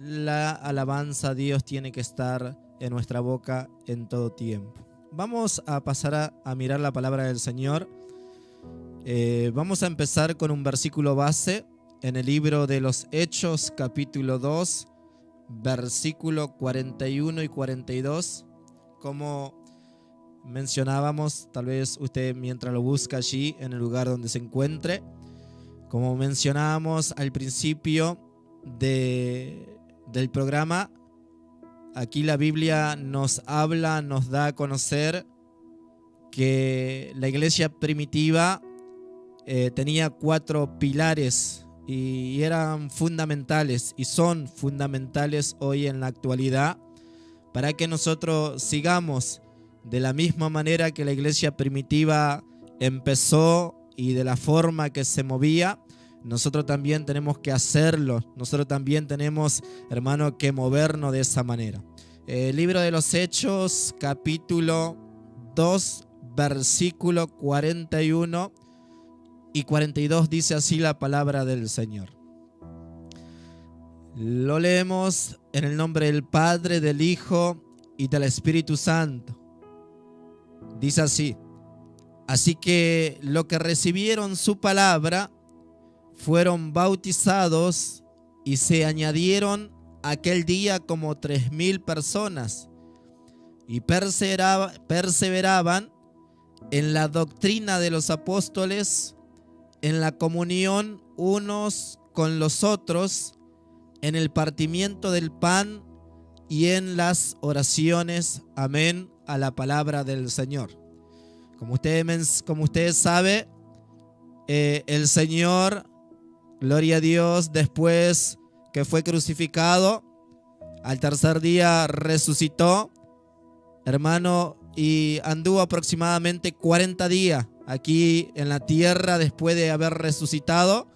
La alabanza a Dios tiene que estar en nuestra boca en todo tiempo. Vamos a pasar a mirar la palabra del Señor. Vamos a empezar con un versículo base en el libro de los Hechos, capítulo 2, versículo 41 y 42. Como mencionábamos, tal vez usted mientras lo busca allí en el lugar donde se encuentre, como mencionábamos al principio del programa, aquí la Biblia nos habla, nos da a conocer que la iglesia primitiva tenía 4 pilares y eran fundamentales y son fundamentales hoy en la actualidad para que nosotros sigamos de la misma manera que la iglesia primitiva empezó y de la forma que se movía. Nosotros también tenemos que hacerlo. Nosotros también tenemos, hermano, que movernos de esa manera. El libro de los Hechos, capítulo 2, versículo 41 y 42, dice así la palabra del Señor. Lo leemos en el nombre del Padre, del Hijo y del Espíritu Santo. Dice así: así que los que recibieron su palabra fueron bautizados y se añadieron aquel día como 3,000 personas y perseveraban en la doctrina de los apóstoles, en la comunión unos con los otros, en el partimiento del pan y en las oraciones. Amén a la palabra del Señor. Como ustedes saben, el Señor, gloria a Dios, después que fue crucificado, al tercer día resucitó, hermano, y anduvo aproximadamente 40 días aquí en la tierra después de haber resucitado,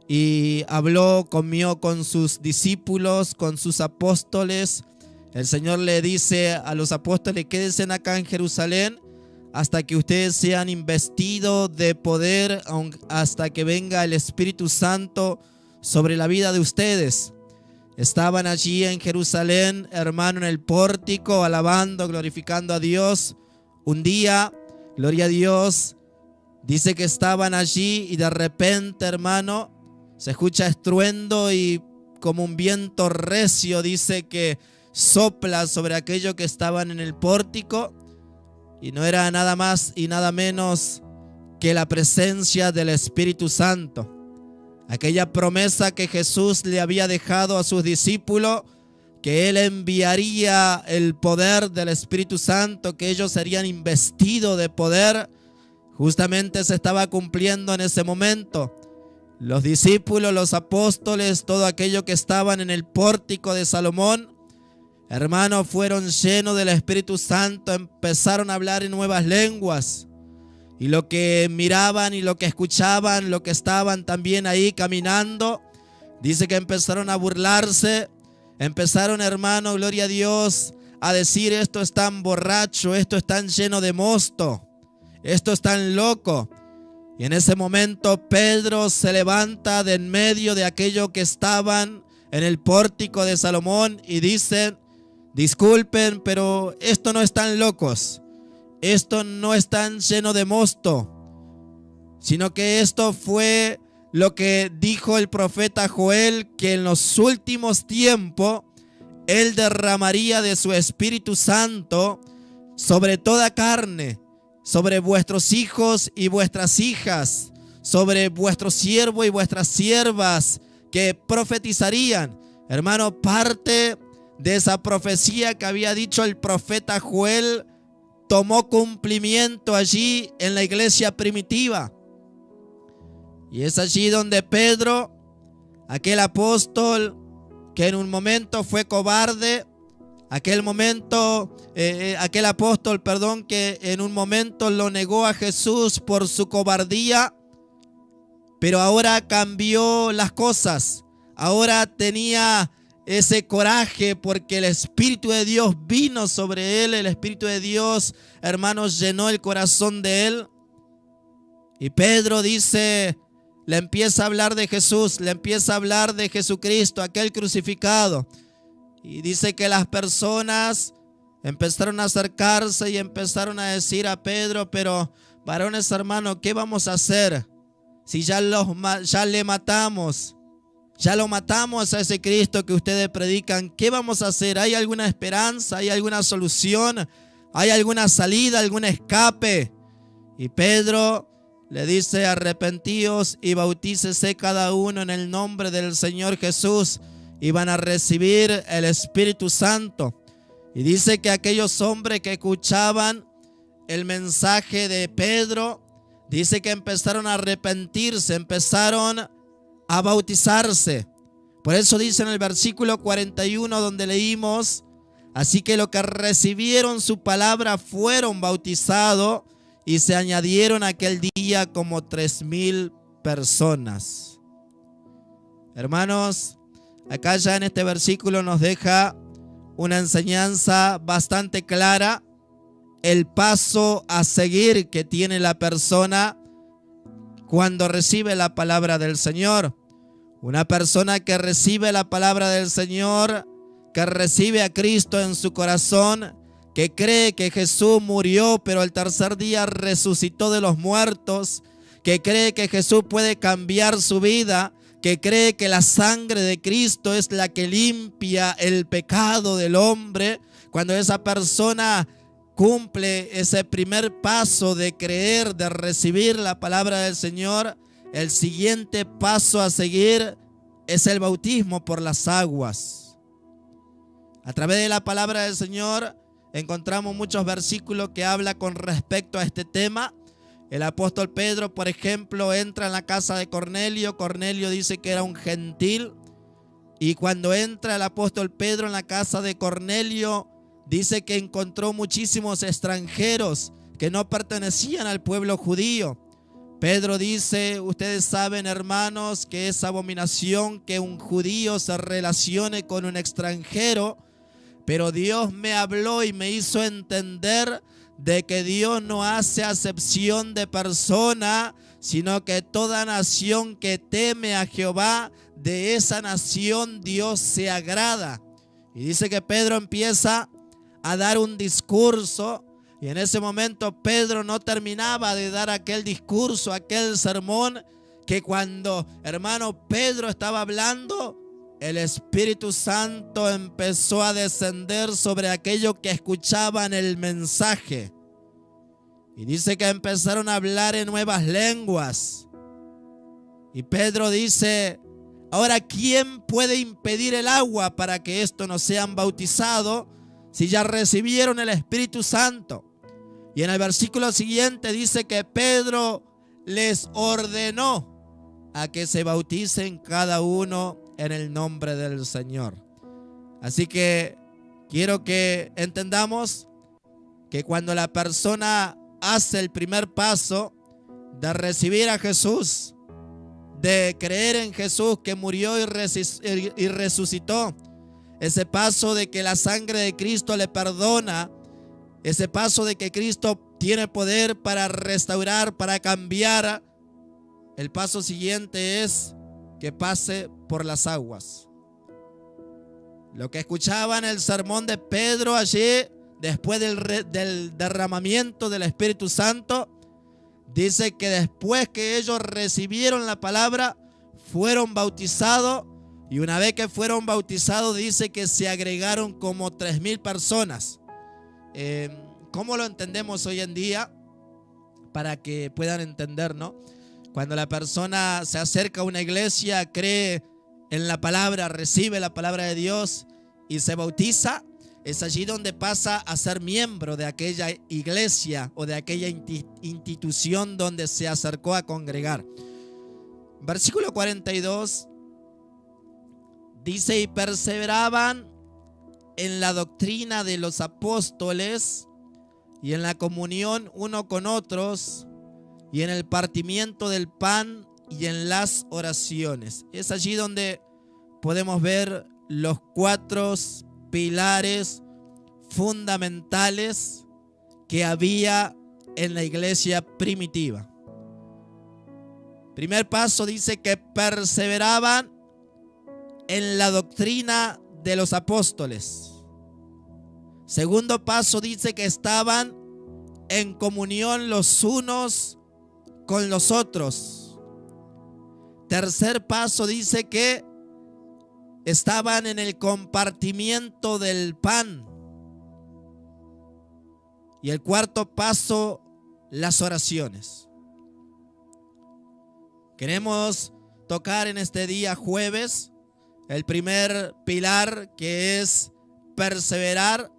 y habló, comió con sus discípulos, con sus apóstoles. El Señor le dice a los apóstoles: quédense acá en Jerusalén hasta que ustedes sean investidos de poder, hasta que venga el Espíritu Santo sobre la vida de ustedes. Estaban allí en Jerusalén, hermano, en el pórtico, alabando, glorificando a Dios. Un día, gloria a Dios, dice que estaban allí y de repente, hermano, se escucha estruendo y como un viento recio, dice que sopla sobre aquellos que estaban en el pórtico. Y no era nada más y nada menos que la presencia del Espíritu Santo. Aquella promesa que Jesús le había dejado a sus discípulos, que Él enviaría el poder del Espíritu Santo, que ellos serían investidos de poder, justamente se estaba cumpliendo en ese momento. Los discípulos, los apóstoles, todo aquello que estaban en el pórtico de Salomón, hermanos, fueron llenos del Espíritu Santo, empezaron a hablar en nuevas lenguas. Y lo que miraban y lo que escuchaban, lo que estaban también ahí caminando, dice que empezaron a burlarse, empezaron, hermano, gloria a Dios, a decir: esto es tan borracho, esto es tan lleno de mosto, esto es tan loco. Y en ese momento Pedro se levanta de en medio de aquellos que estaban en el pórtico de Salomón y dice: disculpen, pero esto no están locos, esto no es tan lleno de mosto, sino que esto fue lo que dijo el profeta Joel, que en los últimos tiempos Él derramaría de su Espíritu Santo sobre toda carne, sobre vuestros hijos y vuestras hijas, sobre vuestros siervos y vuestras siervas, que profetizarían. Hermano, parte de esa profecía que había dicho el profeta Joel tomó cumplimiento allí en la iglesia primitiva. Y es allí donde Pedro, aquel apóstol que en un momento fue cobarde, aquel apóstol, que en un momento lo negó a Jesús por su cobardía, pero ahora cambió las cosas. Ahora tenía ese coraje porque el Espíritu de Dios vino sobre él. El Espíritu de Dios, hermanos, llenó el corazón de él. Y Pedro dice: le empieza a hablar de Jesús, le empieza a hablar de Jesucristo, aquel crucificado. Y dice que las personas empezaron a acercarse y empezaron a decir a Pedro: pero varones hermanos, ¿qué vamos a hacer? Si ya le matamos, ya lo matamos a ese Cristo que ustedes predican, ¿qué vamos a hacer? ¿Hay alguna esperanza? ¿Hay alguna solución? ¿Hay alguna salida? ¿Algún escape? Y Pedro le dice: arrepentíos y bautícese cada uno en el nombre del Señor Jesús y van a recibir el Espíritu Santo. Y dice que aquellos hombres que escuchaban el mensaje de Pedro, dice que empezaron a arrepentirse, empezaron a bautizarse. Por eso dice en el versículo 41 donde leímos: así que los que recibieron su palabra fueron bautizados y se añadieron aquel día como 3,000 personas. Hermanos, acá ya en este versículo nos deja una enseñanza bastante clara, el paso a seguir que tiene la persona cuando recibe la palabra del Señor. Una persona que recibe la palabra del Señor, que recibe a Cristo en su corazón, que cree que Jesús murió pero al tercer día resucitó de los muertos, que cree que Jesús puede cambiar su vida, que cree que la sangre de Cristo es la que limpia el pecado del hombre. Cuando esa persona cumple ese primer paso de creer, de recibir la palabra del Señor, el siguiente paso a seguir es el bautismo por las aguas. A través de la palabra del Señor encontramos muchos versículos que hablan con respecto a este tema. El apóstol Pedro, por ejemplo, entra en la casa de Cornelio. Cornelio dice que era un gentil. Y cuando entra el apóstol Pedro en la casa de Cornelio, dice que encontró muchísimos extranjeros que no pertenecían al pueblo judío. Pedro dice: ustedes saben, hermanos, que es abominación que un judío se relacione con un extranjero, pero Dios me habló y me hizo entender de que Dios no hace acepción de persona, sino que toda nación que teme a Jehová, de esa nación Dios se agrada. Y dice que Pedro empieza a dar un discurso, y en ese momento Pedro no terminaba de dar aquel discurso, aquel sermón, que cuando, hermano, Pedro estaba hablando, el Espíritu Santo empezó a descender sobre aquellos que escuchaban el mensaje. Y dice que empezaron a hablar en nuevas lenguas. Y Pedro dice: ahora, ¿quién puede impedir el agua para que estos no sean bautizados si ya recibieron el Espíritu Santo? Y en el versículo siguiente dice que Pedro les ordenó a que se bauticen cada uno en el nombre del Señor. Así que quiero que entendamos que cuando la persona hace el primer paso de recibir a Jesús, de creer en Jesús que murió y resucitó, ese paso de que la sangre de Cristo le perdona, ese paso de que Cristo tiene poder para restaurar, para cambiar, el paso siguiente es que pase por las aguas. Lo que escuchaban el sermón de Pedro allí, después del derramamiento del Espíritu Santo, dice que después que ellos recibieron la palabra, fueron bautizados, y una vez que fueron bautizados, dice que se agregaron como 3,000 personas. ¿Cómo lo entendemos hoy en día? Para que puedan entender, ¿no? Cuando la persona se acerca a una iglesia, cree en la palabra, recibe la palabra de Dios y se bautiza, es allí donde pasa a ser miembro de aquella iglesia o de aquella institución donde se acercó a congregar. Versículo 42 dice: y perseveraban en la doctrina de los apóstoles y en la comunión uno con otros y en el partimiento del pan y en las oraciones. Es allí donde podemos ver los 4 pilares fundamentales que había en la iglesia primitiva. Primer paso dice que perseveraban en la doctrina de los apóstoles. Segundo paso dice que estaban en comunión los unos con los otros. Tercer paso dice que estaban en el compartimiento del pan. Y el cuarto paso, las oraciones. Queremos tocar en este día jueves el primer pilar, que es perseverar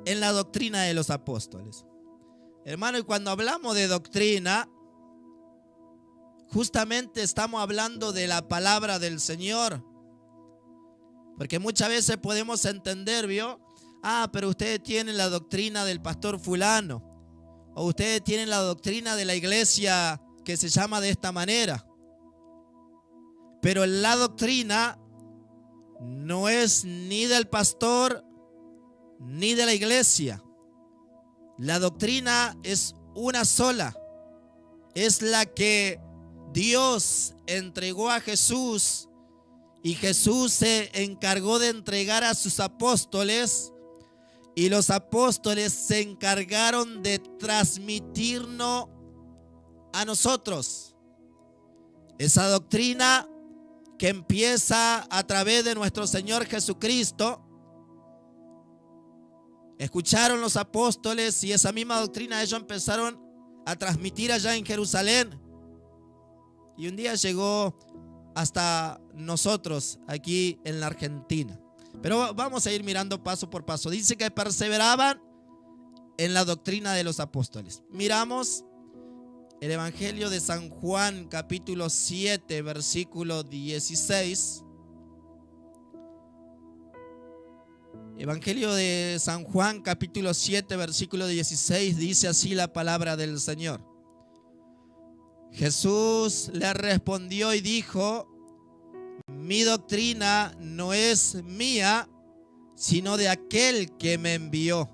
en la doctrina de los apóstoles. Hermano, y cuando hablamos de doctrina, justamente estamos hablando de la palabra del Señor. Porque muchas veces podemos entender, ¿vio? Pero ustedes tienen la doctrina del pastor fulano, o ustedes tienen la doctrina de la iglesia que se llama de esta manera. Pero la doctrina no es ni del pastor ni de la iglesia. La doctrina es una sola. Es la que Dios entregó a Jesús, y Jesús se encargó de entregar a sus apóstoles, y los apóstoles se encargaron de transmitirnos a nosotros. Esa doctrina que empieza a través de nuestro Señor Jesucristo. Escucharon los apóstoles y esa misma doctrina ellos empezaron a transmitir allá en Jerusalén. Y un día llegó hasta nosotros aquí en la Argentina. Pero vamos a ir mirando paso por paso. Dice que perseveraban en la doctrina de los apóstoles. Miramos el Evangelio de San Juan, capítulo 7, versículo 16. Evangelio de San Juan, capítulo 7, versículo 16, dice así la palabra del Señor. Jesús le respondió y dijo: mi doctrina no es mía, sino de aquel que me envió.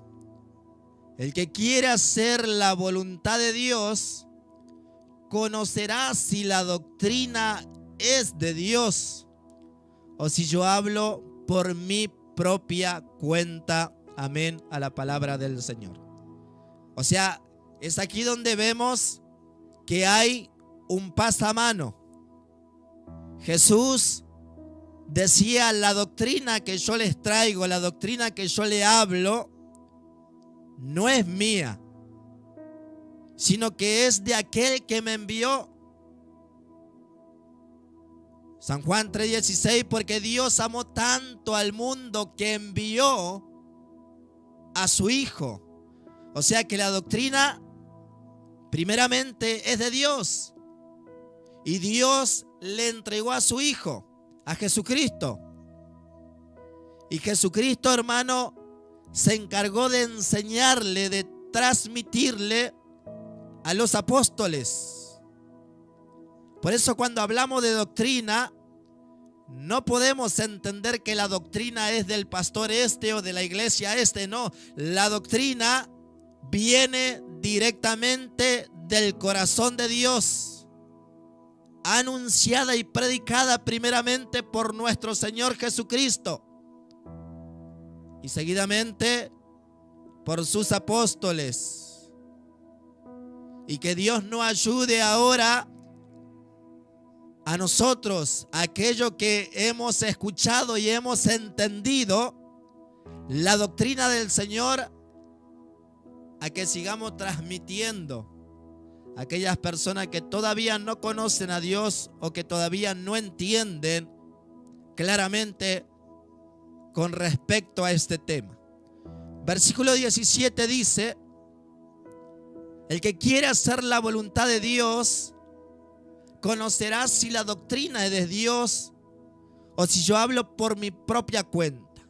El que quiere hacer la voluntad de Dios, conocerá si la doctrina es de Dios, o si yo hablo por mi propia cuenta. Amén a la palabra del Señor. O sea, es aquí donde vemos que hay un pasamano. Jesús decía: la doctrina que yo les traigo, la doctrina que yo le hablo, no es mía, sino que es de aquel que me envió. San Juan 3:16, porque Dios amó tanto al mundo que envió a su Hijo. O sea que la doctrina primeramente es de Dios, y Dios le entregó a su Hijo, a Jesucristo. Y Jesucristo, hermano, se encargó de enseñarle, de transmitirle a los apóstoles. Por eso cuando hablamos de doctrina, no podemos entender que la doctrina es del pastor este o de la iglesia este, no. La doctrina viene directamente del corazón de Dios, anunciada y predicada primeramente por nuestro Señor Jesucristo y seguidamente por sus apóstoles. Y que Dios nos ayude ahora a nosotros, aquello que hemos escuchado y hemos entendido, la doctrina del Señor, a que sigamos transmitiendo a aquellas personas que todavía no conocen a Dios o que todavía no entienden claramente con respecto a este tema. Versículo 17 dice: el que quiere hacer la voluntad de Dios, conocerá si la doctrina es de Dios o si yo hablo por mi propia cuenta.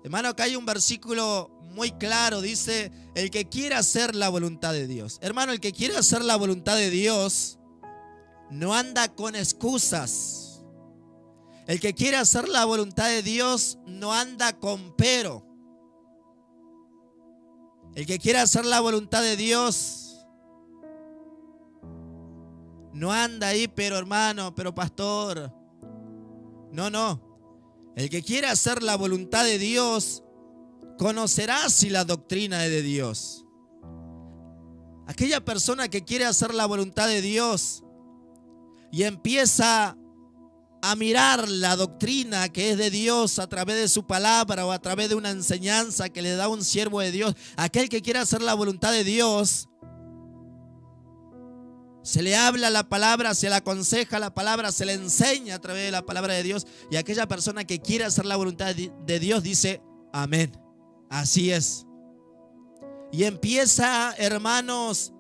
Hermano, acá hay un versículo muy claro, dice: el que quiere hacer la voluntad de Dios. Hermano, el que quiere hacer la voluntad de Dios no anda con excusas. El que quiere hacer la voluntad de Dios no anda con pero. El que quiere hacer la voluntad de Dios no anda ahí, pero hermano, pero pastor. No, no. El que quiere hacer la voluntad de Dios conocerá si la doctrina es de Dios. Aquella persona que quiere hacer la voluntad de Dios y empieza a mirar la doctrina que es de Dios a través de su palabra o a través de una enseñanza que le da un siervo de Dios, aquel que quiere hacer la voluntad de Dios, se le habla la palabra, se le aconseja la palabra, se le enseña a través de la palabra de Dios, y aquella persona que quiere hacer la voluntad de Dios dice, amén, así es. Y empieza, hermanos,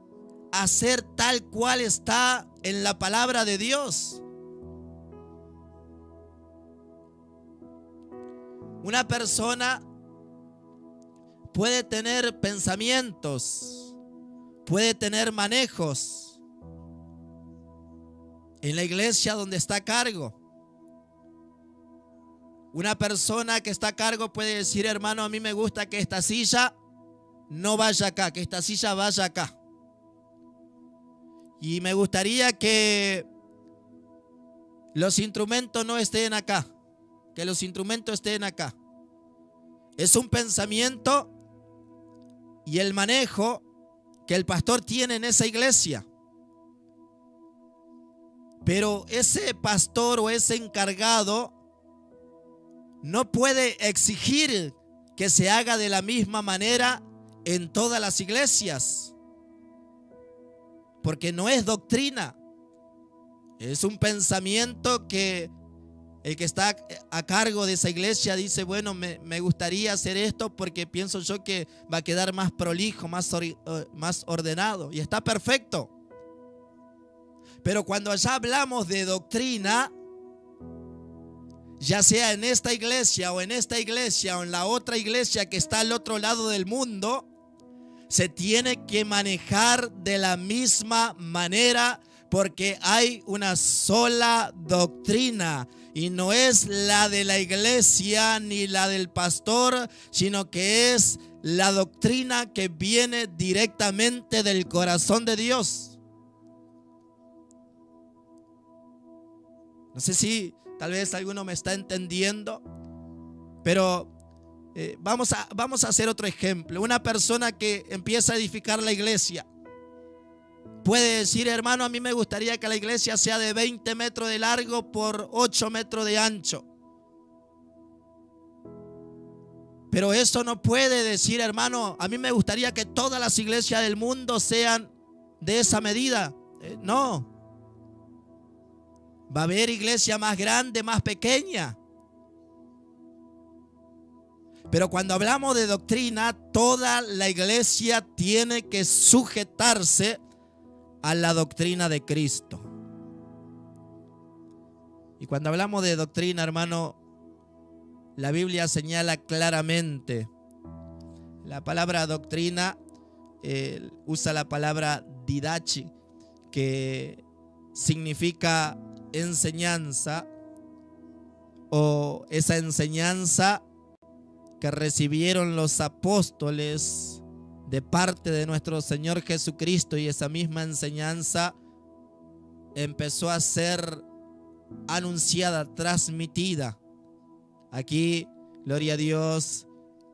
a ser tal cual está en la palabra de Dios. Una persona puede tener pensamientos, puede tener manejos en la iglesia donde está a cargo. Una persona que está a cargo puede decir, hermano, a mí me gusta que esta silla no vaya acá, que esta silla vaya acá. Y me gustaría que los instrumentos no estén acá, que los instrumentos estén acá. Es un pensamiento y el manejo que el pastor tiene en esa iglesia. Pero ese pastor o ese encargado no puede exigir que se haga de la misma manera en todas las iglesias, porque no es doctrina, es un pensamiento que el que está a cargo de esa iglesia dice, bueno, me gustaría hacer esto porque pienso yo que va a quedar más prolijo, más ordenado, y está perfecto. Pero cuando ya hablamos de doctrina, ya sea en esta iglesia o en esta iglesia o en la otra iglesia que está al otro lado del mundo, se tiene que manejar de la misma manera, porque hay una sola doctrina y no es la de la iglesia ni la del pastor, sino que es la doctrina que viene directamente del corazón de Dios. No sé si tal vez alguno me está entendiendo, pero vamos a hacer otro ejemplo. Una persona que empieza a edificar la iglesia puede decir, hermano, a mí me gustaría que la iglesia sea de 20 metros de largo por 8 metros de ancho. Pero eso no puede decir, hermano, a mí me gustaría que todas las iglesias del mundo sean de esa medida. No. Va a haber iglesia más grande, más pequeña. Pero cuando hablamos de doctrina, toda la iglesia tiene que sujetarse a la doctrina de Cristo. Y cuando hablamos de doctrina, hermano, la Biblia señala claramente. La palabra doctrina usa la palabra didachi, que significa enseñanza, o esa enseñanza que recibieron los apóstoles de parte de nuestro Señor Jesucristo, y esa misma enseñanza empezó a ser anunciada, transmitida aquí, gloria a Dios,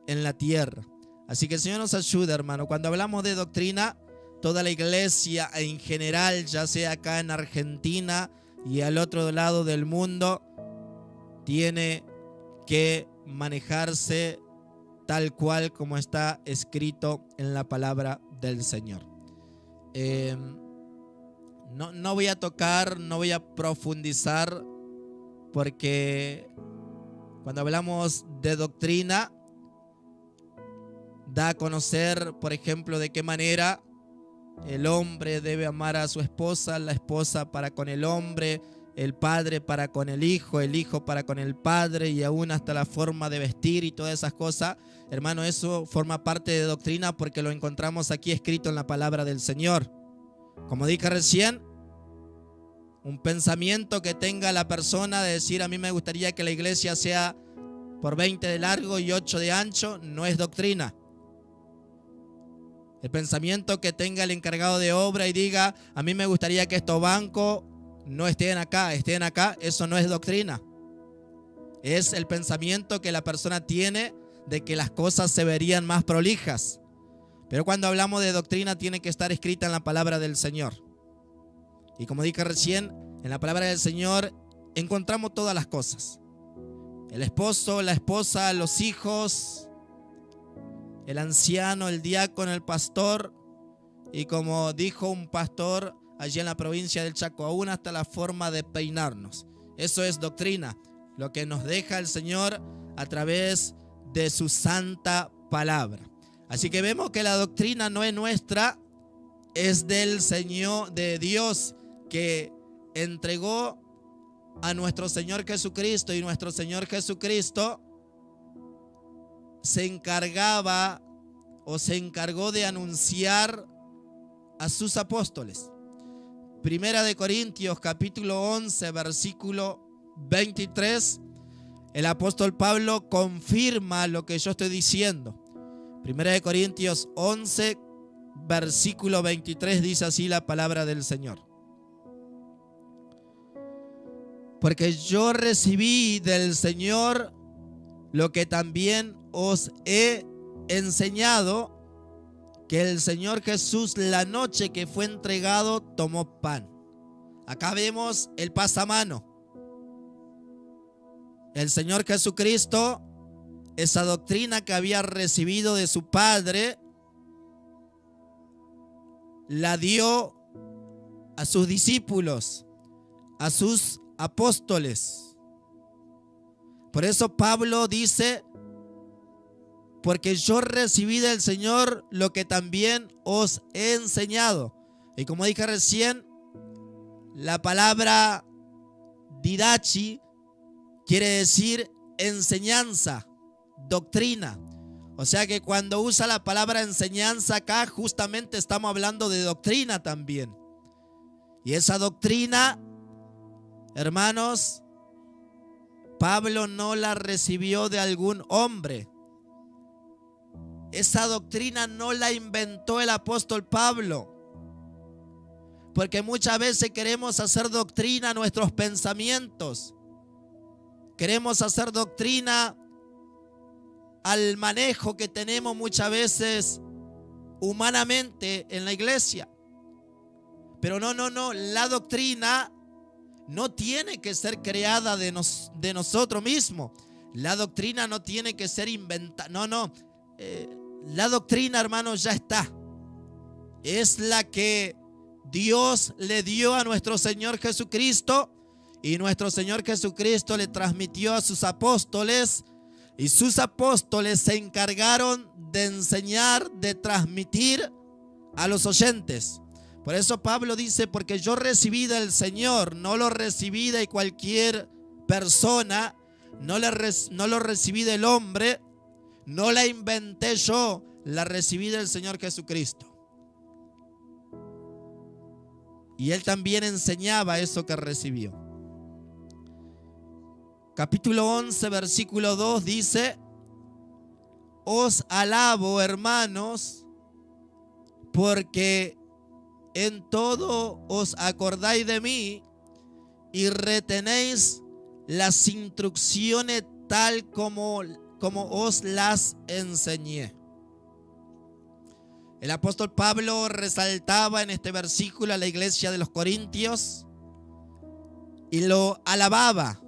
en la tierra. Así que el Señor nos ayude, hermano. Cuando hablamos de doctrina, toda la iglesia en general, ya sea acá en Argentina y al otro lado del mundo, tiene que manejarse tal cual como está escrito en la palabra del Señor. No voy a tocar, no voy a profundizar, porque cuando hablamos de doctrina, da a conocer, por ejemplo, de qué manera el hombre debe amar a su esposa, la esposa para con el hombre, el padre para con el hijo para con el padre, y aún hasta la forma de vestir y todas esas cosas. Hermano, eso forma parte de doctrina porque lo encontramos aquí escrito en la palabra del Señor. Como dije recién, un pensamiento que tenga la persona de decir, a mí me gustaría que la iglesia sea por 20 de largo y 8 de ancho, no es doctrina. El pensamiento que tenga el encargado de obra y diga, a mí me gustaría que estos bancos no estén acá, eso no es doctrina. Es el pensamiento que la persona tiene de que las cosas se verían más prolijas. Pero cuando hablamos de doctrina tiene que estar escrita en la palabra del Señor. Y como dije recién, en la palabra del Señor encontramos todas las cosas. El esposo, la esposa, los hijos, el anciano, el diácono, el pastor. Y como dijo un pastor allí en la provincia del Chaco, aún hasta la forma de peinarnos. Eso es doctrina, lo que nos deja el Señor a través de su santa palabra. Así que vemos que la doctrina no es nuestra, es del Señor, de Dios, que entregó a nuestro Señor Jesucristo, y nuestro Señor Jesucristo se encargaba o se encargó de anunciar a sus apóstoles. Primera de Corintios capítulo 11 versículo 23, el apóstol Pablo confirma lo que yo estoy diciendo. Primera de Corintios 11 versículo 23 dice así la palabra del Señor: porque yo recibí del Señor lo que también os he enseñado, que el Señor Jesús, la noche que fue entregado, tomó pan. Acá vemos el pasamano. El Señor Jesucristo, esa doctrina que había recibido de su Padre, la dio a sus discípulos, a sus apóstoles. Por eso Pablo dice: porque yo recibí del Señor lo que también os he enseñado. Y como dije recién, la palabra didachi quiere decir enseñanza, doctrina. O sea que cuando usa la palabra enseñanza acá, justamente estamos hablando de doctrina también. Y esa doctrina, hermanos, Pablo no la recibió de algún hombre. Esa doctrina no la inventó el apóstol Pablo. Porque muchas veces queremos hacer doctrina a nuestros pensamientos. Queremos hacer doctrina al manejo que tenemos muchas veces humanamente en la iglesia. Pero no. La doctrina no tiene que ser creada de nosotros mismos. La doctrina no tiene que ser inventada. La doctrina, hermanos, ya está. Es la que Dios le dio a nuestro Señor Jesucristo, y nuestro Señor Jesucristo le transmitió a sus apóstoles, y sus apóstoles se encargaron de enseñar, de transmitir a los oyentes. Por eso Pablo dice: porque yo recibí del Señor, no lo recibí de cualquier persona, no lo recibí del hombre, no la inventé yo, la recibí del Señor Jesucristo. Y él también enseñaba eso que recibió. Capítulo 11, versículo 2 dice: os alabo, hermanos, porque en todo os acordáis de mí y retenéis las instrucciones tal como os las enseñé. El apóstol Pablo resaltaba en este versículo a la iglesia de los Corintios y lo alababa,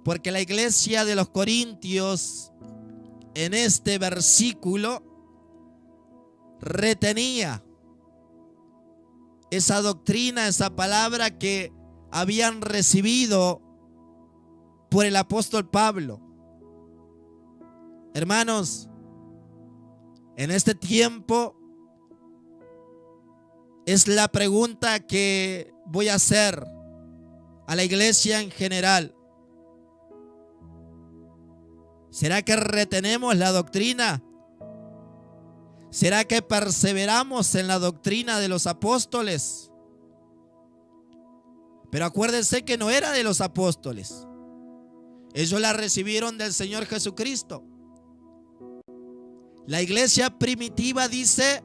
porque la iglesia de los Corintios en este versículo retenía esa doctrina, esa palabra que habían recibido por el apóstol Pablo. Hermanos, en este tiempo es la pregunta que voy a hacer a la iglesia en general. ¿Será que retenemos la doctrina? ¿Será que perseveramos en la doctrina de los apóstoles? Pero acuérdense que no era de los apóstoles. Ellos la recibieron del Señor Jesucristo. La iglesia primitiva dice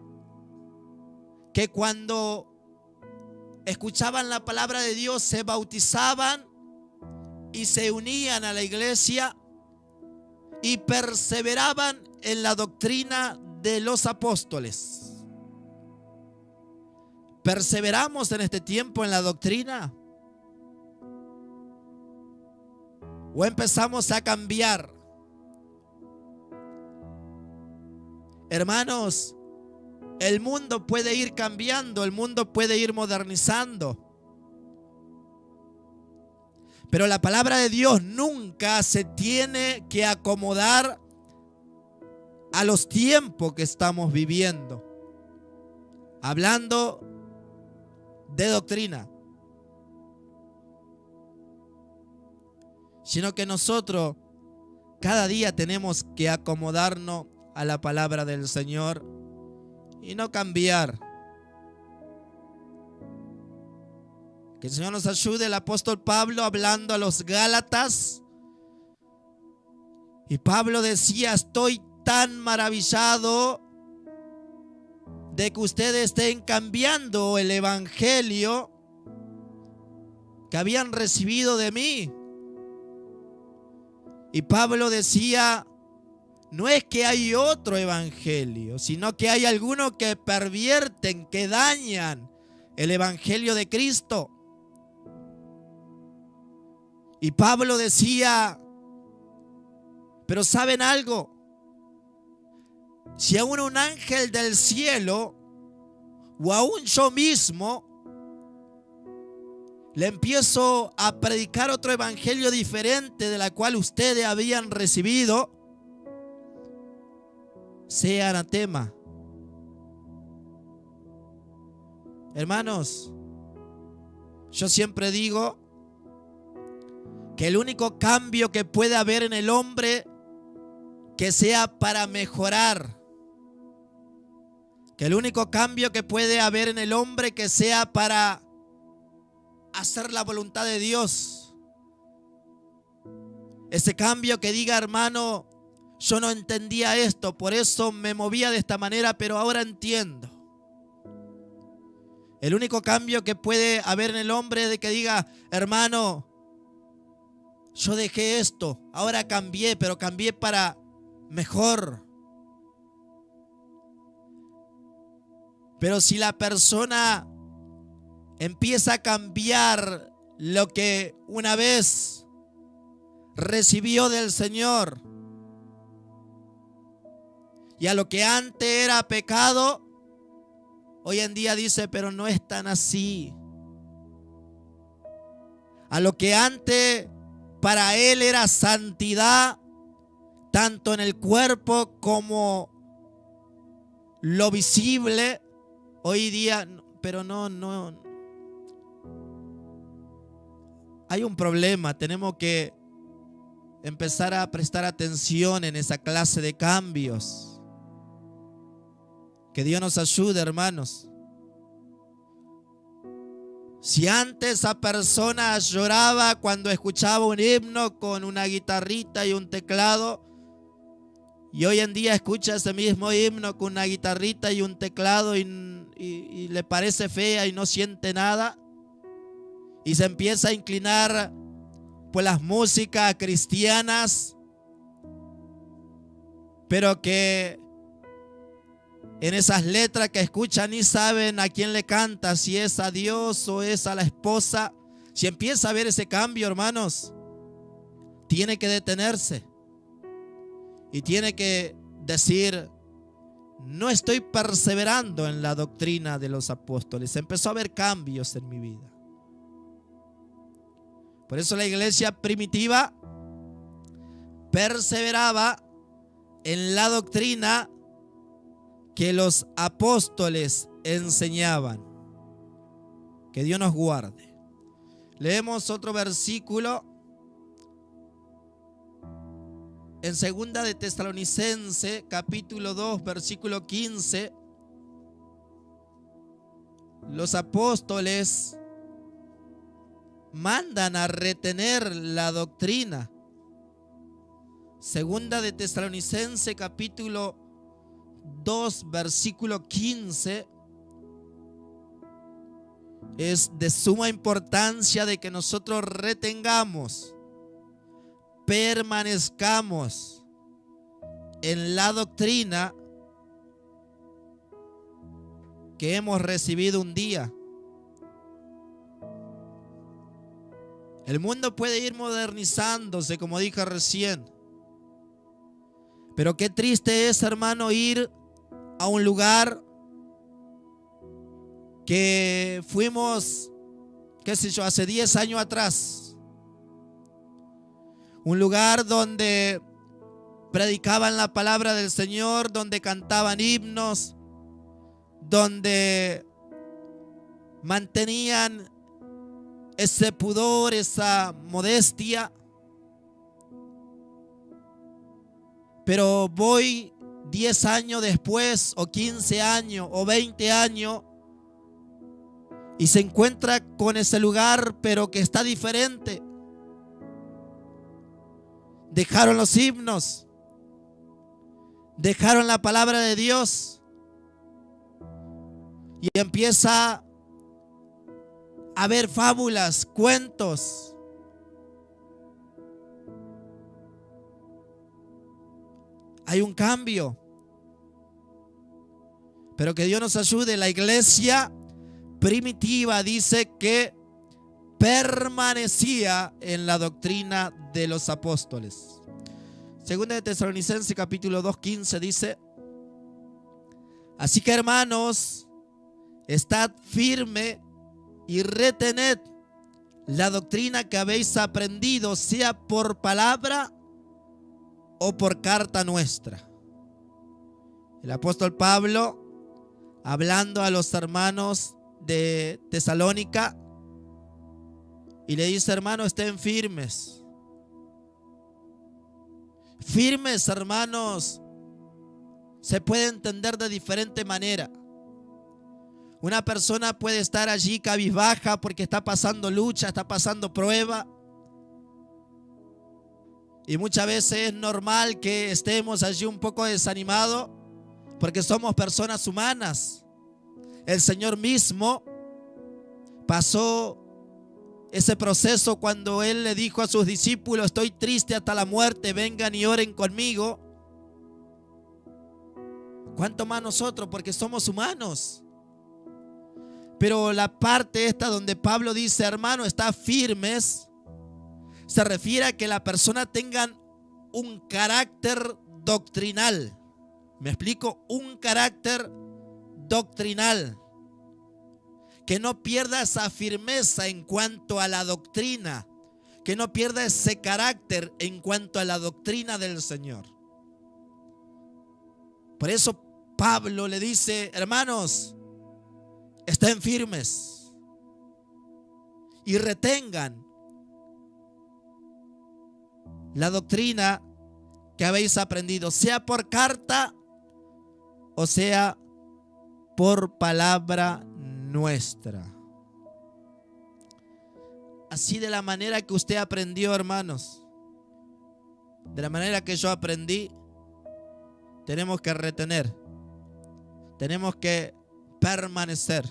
que cuando escuchaban la palabra de Dios se bautizaban y se unían a la iglesia y perseveraban en la doctrina de los apóstoles. ¿Perseveramos en este tiempo en la doctrina? ¿O empezamos a cambiar? Hermanos, el mundo puede ir cambiando, el mundo puede ir modernizando, pero la palabra de Dios nunca se tiene que acomodar a los tiempos que estamos viviendo. Hablando de doctrina, sino que nosotros cada día tenemos que acomodarnos a la palabra del Señor y no cambiar. Que el Señor nos ayude. El apóstol Pablo hablando a los Gálatas, y Pablo decía: estoy tan maravillado de que ustedes estén cambiando el evangelio que habían recibido de mí. Y Pablo decía: no es que hay otro evangelio, sino que hay algunos que pervierten, que dañan el evangelio de Cristo. Y Pablo decía: pero ¿saben algo? Si aún un ángel del cielo o aún yo mismo le empiezo a predicar otro evangelio diferente de la cual ustedes habían recibido, sea anatema. Hermanos, yo siempre digo que el único cambio que puede haber en el hombre que sea para mejorar, que el único cambio que puede haber en el hombre que sea para hacer la voluntad de Dios, ese cambio que diga: hermano, yo no entendía esto, por eso me movía de esta manera, pero ahora entiendo. El único cambio que puede haber en el hombre es de que diga: hermano, yo dejé esto, ahora cambié, pero cambié para mejor. Pero si la persona empieza a cambiar lo que una vez recibió del Señor, y a lo que antes era pecado, hoy en día dice: pero no es tan así. A lo que antes para él era santidad, tanto en el cuerpo como lo visible, hoy día, pero no. Hay un problema, tenemos que empezar a prestar atención en esa clase de cambios. Que Dios nos ayude, hermanos. Si antes esa persona lloraba cuando escuchaba un himno con una guitarrita y un teclado, y hoy en día escucha ese mismo himno con una guitarrita y un teclado y le parece fea y no siente nada, y se empieza a inclinar por las músicas cristianas, pero que en esas letras que escuchan ni saben a quién le canta, si es a Dios o es a la esposa. Si empieza a ver ese cambio, hermanos, tiene que detenerse y tiene que decir: no estoy perseverando en la doctrina de los apóstoles. Empezó a haber cambios en mi vida. Por eso la iglesia primitiva perseveraba en la doctrina que los apóstoles enseñaban. Que Dios nos guarde. Leemos otro versículo en 2 de Tesalonicenses, capítulo 2, versículo 15. Los apóstoles mandan a retener la doctrina. 2 de Tesalonicenses, capítulo 2, versículo 15, es de suma importancia de que nosotros retengamos, permanezcamos en la doctrina que hemos recibido un día. El mundo puede ir modernizándose, como dije recién, pero qué triste es, hermano, ir a un lugar que fuimos, qué sé yo, hace 10 años atrás. Un lugar donde predicaban la palabra del Señor, donde cantaban himnos, donde mantenían ese pudor, esa modestia. Pero voy 10 años después, o 15 años, o 20 años, y se encuentra con ese lugar, pero que está diferente. Dejaron los himnos, dejaron la palabra de Dios, y empieza a haber fábulas, cuentos. Hay un cambio. Pero que Dios nos ayude. La iglesia primitiva dice que permanecía en la doctrina de los apóstoles. Segunda de Tesalonicenses capítulo 2:15 dice: así que, hermanos, estad firme y retened la doctrina que habéis aprendido, sea por palabra o por carta nuestra. El apóstol Pablo, hablando a los hermanos de Tesalónica, y le dice: hermanos, estén firmes. Firmes, hermanos, se puede entender de diferente manera. Una persona puede estar allí cabizbaja porque está pasando lucha, está pasando prueba. Y muchas veces es normal que estemos allí un poco desanimados porque somos personas humanas. El Señor mismo pasó ese proceso cuando Él le dijo a sus discípulos: estoy triste hasta la muerte, vengan y oren conmigo. ¿Cuánto más nosotros? Porque somos humanos. Pero la parte esta donde Pablo dice: hermano, está firmes, se refiere a que la persona tenga un carácter doctrinal. ¿Me explico? Un carácter doctrinal. Que no pierda esa firmeza en cuanto a la doctrina. Que no pierda ese carácter en cuanto a la doctrina del Señor. Por eso Pablo le dice: hermanos, estén firmes y retengan la doctrina que habéis aprendido, sea por carta o sea por palabra nuestra. Así, de la manera que usted aprendió, hermanos, de la manera que yo aprendí, tenemos que retener, tenemos que permanecer,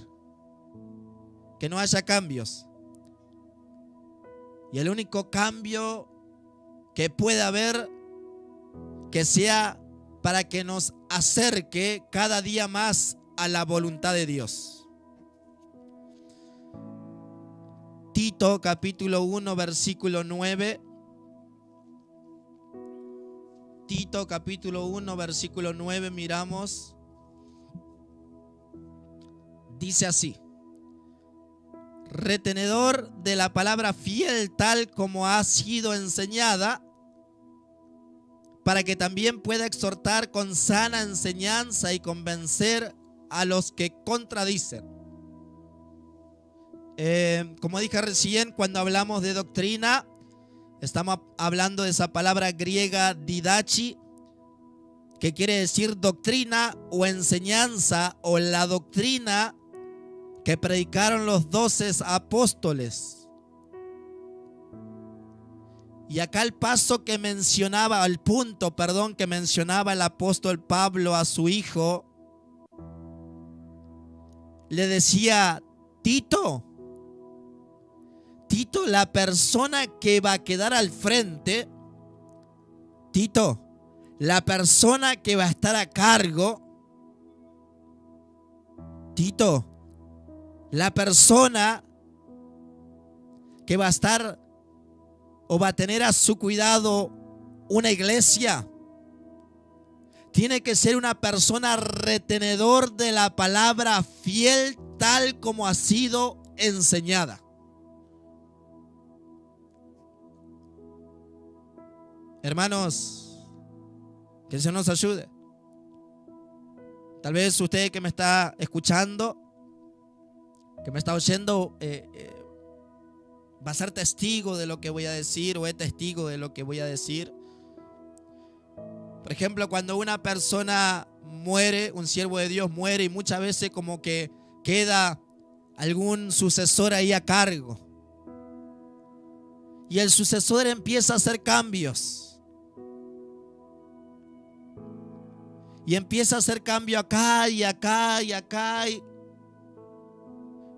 que no haya cambios. Y el único cambio que pueda haber, que sea para que nos acerque cada día más a la voluntad de Dios. Tito capítulo 1 versículo 9. Tito capítulo 1 versículo 9, miramos. Dice así: retenedor de la palabra fiel, tal como ha sido enseñada, para que también pueda exhortar con sana enseñanza y convencer a los que contradicen. Como dije recién, cuando hablamos de doctrina, estamos hablando de esa palabra griega didachi, que quiere decir doctrina o enseñanza, o la doctrina que predicaron los 12 apóstoles. Y acá el punto que mencionaba el apóstol Pablo a su hijo, le decía: Tito, la persona que va a quedar al frente, Tito, la persona que va a estar a cargo, Tito, la persona que va a estar o va a tener a su cuidado una iglesia, tiene que ser una persona retenedor de la palabra, fiel tal como ha sido enseñada. Hermanos, que el Señor nos ayude. Tal vez usted que me está escuchando, que me está oyendo, va a ser testigo de lo que voy a decir, o es testigo de lo que voy a decir. Por ejemplo, cuando una persona muere, un siervo de Dios muere, y muchas veces como que queda algún sucesor ahí a cargo. Y el sucesor empieza a hacer cambios. Y empieza a hacer cambio acá y acá y acá.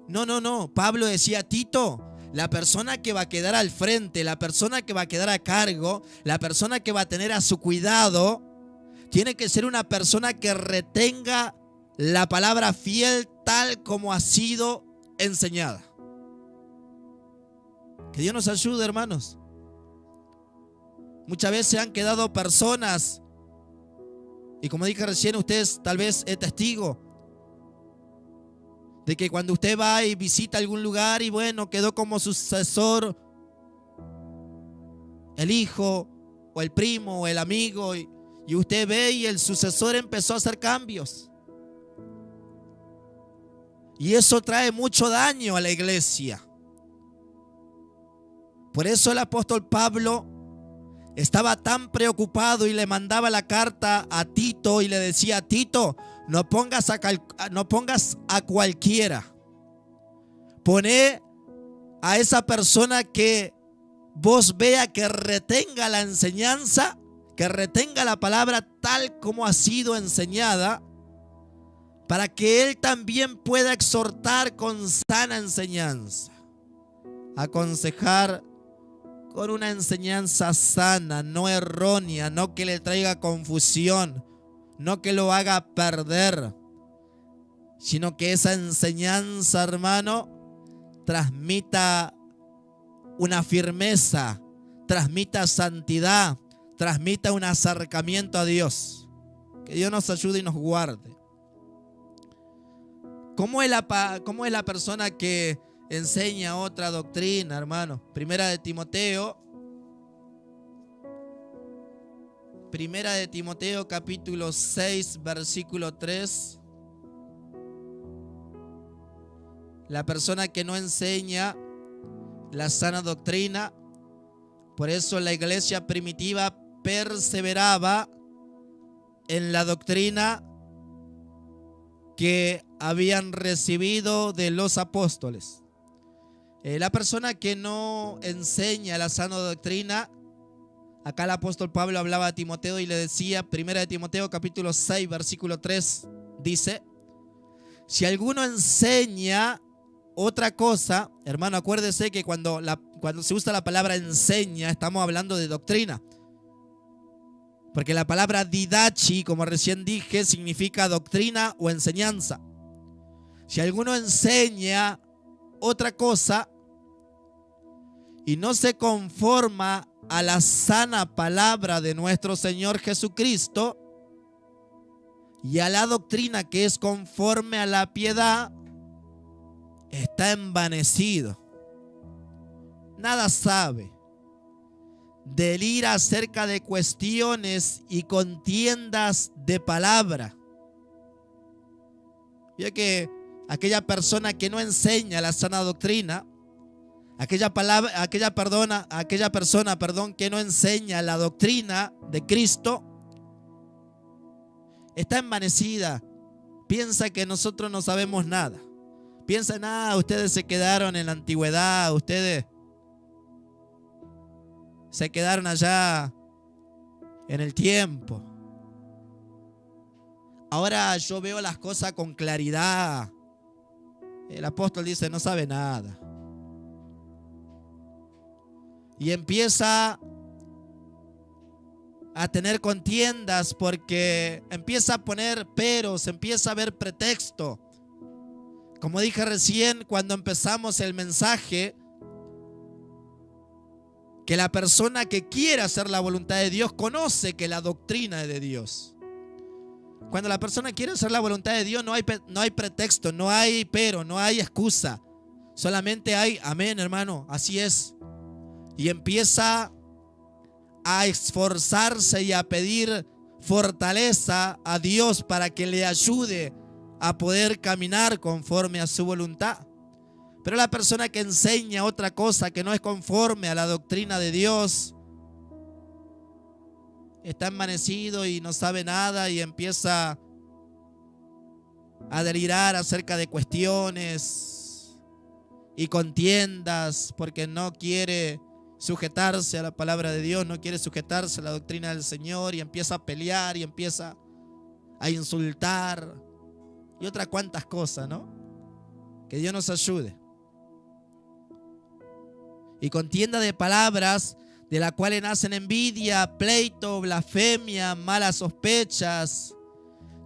No. Pablo decía: Tito, la persona que va a quedar al frente, la persona que va a quedar a cargo, la persona que va a tener a su cuidado, tiene que ser una persona que retenga la palabra fiel tal como ha sido enseñada. Que Dios nos ayude, hermanos. Muchas veces han quedado personas, y como dije recién, ustedes tal vez es testigo de que cuando usted va y visita algún lugar y bueno, quedó como sucesor el hijo o el primo o el amigo, y usted ve y el sucesor empezó a hacer cambios. Y eso trae mucho daño a la iglesia. Por eso el apóstol Pablo estaba tan preocupado y le mandaba la carta a Tito y le decía: Tito, no pongas a cualquiera. Poné a esa persona que vos vea que retenga la enseñanza, que retenga la palabra tal como ha sido enseñada, para que él también pueda exhortar con sana enseñanza, aconsejar con una enseñanza sana, no errónea, no que le traiga confusión, no que lo haga perder, sino que esa enseñanza, hermano, transmita una firmeza, transmita santidad, transmita un acercamiento a Dios. Que Dios nos ayude y nos guarde. ¿Cómo es la persona que enseña otra doctrina, hermano? Primera de Timoteo capítulo 6, versículo 3. La persona que no enseña la sana doctrina. Por eso la iglesia primitiva perseveraba en la doctrina que habían recibido de los apóstoles. La persona que no enseña la sana doctrina, acá el apóstol Pablo hablaba a Timoteo y le decía, primera de Timoteo capítulo 6 versículo 3, dice: si alguno enseña otra cosa, hermano, acuérdese que cuando se usa la palabra enseña, estamos hablando de doctrina. Porque la palabra didachi, como recién dije, significa doctrina o enseñanza. Si alguno enseña otra cosa y no se conforma a la sana palabra de nuestro Señor Jesucristo y a la doctrina que es conforme a la piedad, está envanecido. Nada sabe, delira acerca de cuestiones y contiendas de palabra. Ya que aquella persona que no enseña la sana doctrina, aquella persona que no enseña la doctrina de Cristo, está envanecida. Piensa que nosotros no sabemos nada. Piensa, ustedes se quedaron en la antigüedad, ustedes se quedaron allá en el tiempo. Ahora yo veo las cosas con claridad. El apóstol dice, no sabe nada. Y empieza a tener contiendas porque empieza a poner peros, empieza a ver pretexto. Como dije recién cuando empezamos el mensaje, que la persona que quiere hacer la voluntad de Dios conoce que la doctrina es de Dios. Cuando la persona quiere hacer la voluntad de Dios no hay pretexto, no hay pero, no hay excusa. Solamente hay amén, hermano, así es. Y empieza a esforzarse y a pedir fortaleza a Dios para que le ayude a poder caminar conforme a su voluntad. Pero la persona que enseña otra cosa que no es conforme a la doctrina de Dios está envanecido y no sabe nada y empieza a delirar acerca de cuestiones y contiendas porque no quiere sujetarse a la palabra de Dios, no quiere sujetarse a la doctrina del Señor y empieza a pelear y empieza a insultar y otras cuantas cosas, ¿no? Que Dios nos ayude. Y contienda de palabras de la cual nacen envidia, pleito, blasfemia, malas sospechas,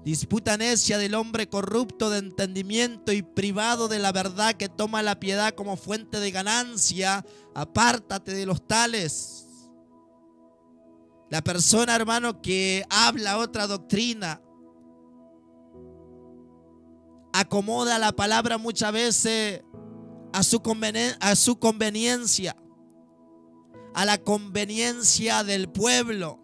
disputa necia del hombre corrupto de entendimiento y privado de la verdad, que toma la piedad como fuente de ganancia. Apártate de los tales. La persona, hermano, que habla otra doctrina, acomoda la palabra muchas veces a su conveniencia, a la conveniencia del pueblo,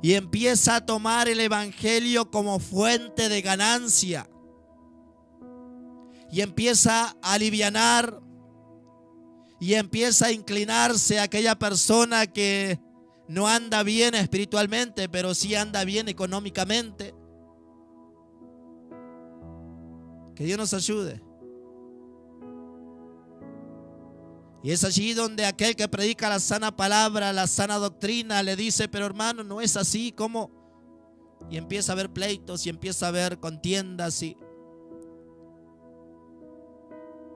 y empieza a tomar el evangelio como fuente de ganancia y empieza a alivianar y empieza a inclinarse a aquella persona que no anda bien espiritualmente, pero sí anda bien económicamente. Que Dios nos ayude. Y es allí donde aquel que predica la sana palabra, la sana doctrina, le dice, pero hermano, no es así, ¿cómo? Y empieza a haber pleitos y empieza a haber contiendas.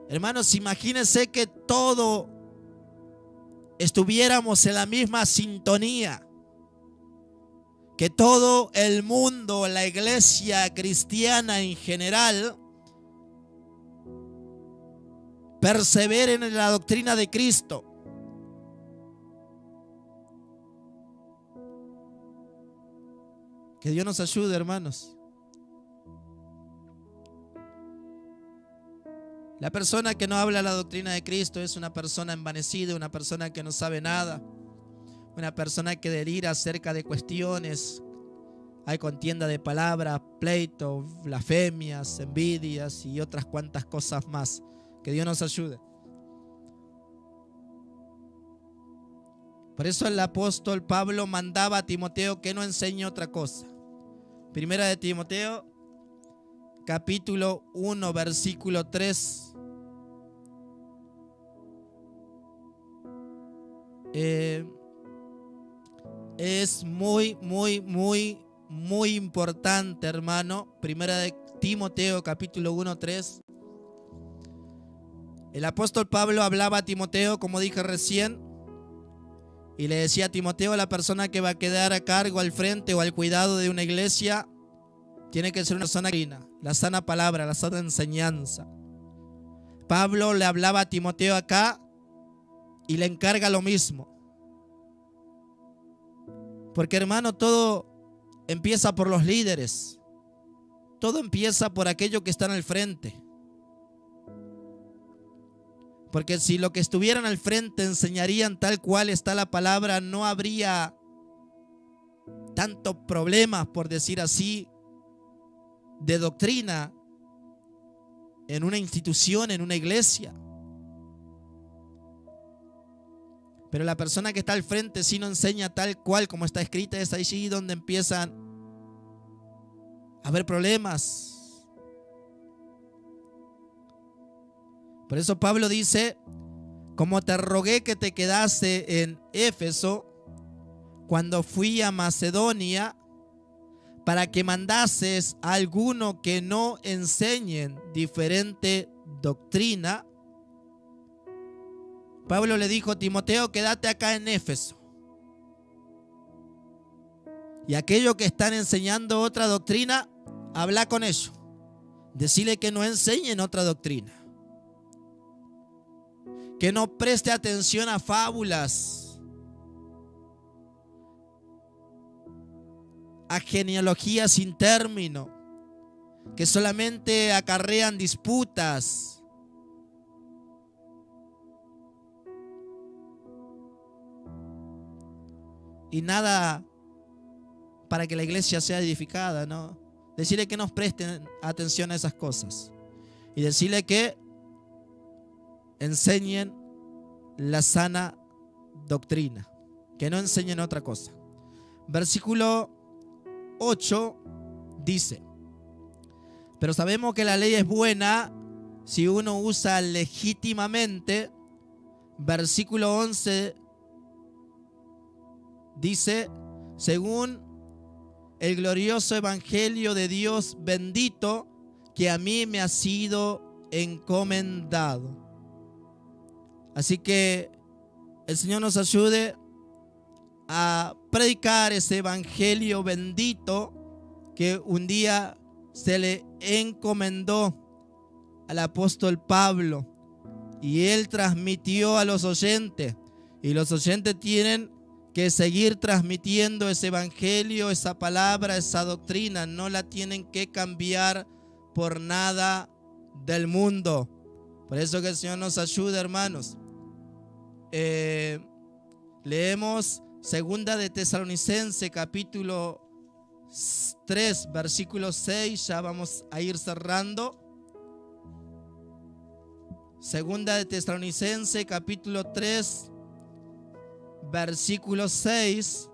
Hermanos, imagínense que todo estuviéramos en la misma sintonía, que todo el mundo, la iglesia cristiana en general, perseveren en la doctrina de Cristo. Que Dios nos ayude, hermanos. La persona que no habla la doctrina de Cristo es una persona envanecida, una persona que no sabe nada, una persona que delira acerca de cuestiones. Hay contienda de palabras, pleitos, blasfemias, envidias y otras cuantas cosas más. Que Dios nos ayude. Por eso el apóstol Pablo mandaba a Timoteo que no enseñe otra cosa. Primera de Timoteo, capítulo 1, versículo 3. Es muy importante, hermano. Primera de Timoteo, capítulo 1, 3. El apóstol Pablo hablaba a Timoteo, como dije recién, y le decía a Timoteo, la persona que va a quedar a cargo, al frente o al cuidado de una iglesia, tiene que ser una persona digna, la sana palabra, la sana enseñanza. Pablo le hablaba a Timoteo acá y le encarga lo mismo. Porque, hermano, todo empieza por los líderes. Todo empieza por aquellos que están al frente. Porque si lo que estuvieran al frente enseñarían tal cual está la palabra, no habría tantos problemas, por decir así, de doctrina en una institución, en una iglesia. Pero la persona que está al frente, si no enseña tal cual como está escrita, es allí donde empiezan a haber problemas. Por eso Pablo dice, como te rogué que te quedase en Éfeso cuando fui a Macedonia, para que mandases a alguno que no enseñen diferente doctrina. Pablo le dijo: Timoteo, quédate acá en Éfeso. Y aquellos que están enseñando otra doctrina, habla con ellos. Decirle que no enseñen otra doctrina. Que no preste atención a fábulas, a genealogías sin término, que solamente acarrean disputas. Y nada para que la iglesia sea edificada, ¿no? Decirle que nos presten atención a esas cosas. Y decirle que enseñen la sana doctrina, que no enseñen otra cosa. Versículo 8 dice: pero sabemos que la ley es buena si uno usa legítimamente. Versículo 11 dice: según el glorioso evangelio de Dios bendito, que a mí me ha sido encomendado. Así que el Señor nos ayude a predicar ese evangelio bendito que un día se le encomendó al apóstol Pablo, y él transmitió a los oyentes, y los oyentes tienen que seguir transmitiendo ese evangelio, esa palabra, esa doctrina. No la tienen que cambiar por nada del mundo. Por eso que el Señor nos ayude, hermanos. Leemos Segunda de Tesalonicenses capítulo 3 versículo 6. Ya vamos a ir cerrando. Segunda de Tesalonicenses capítulo 3 versículo 6.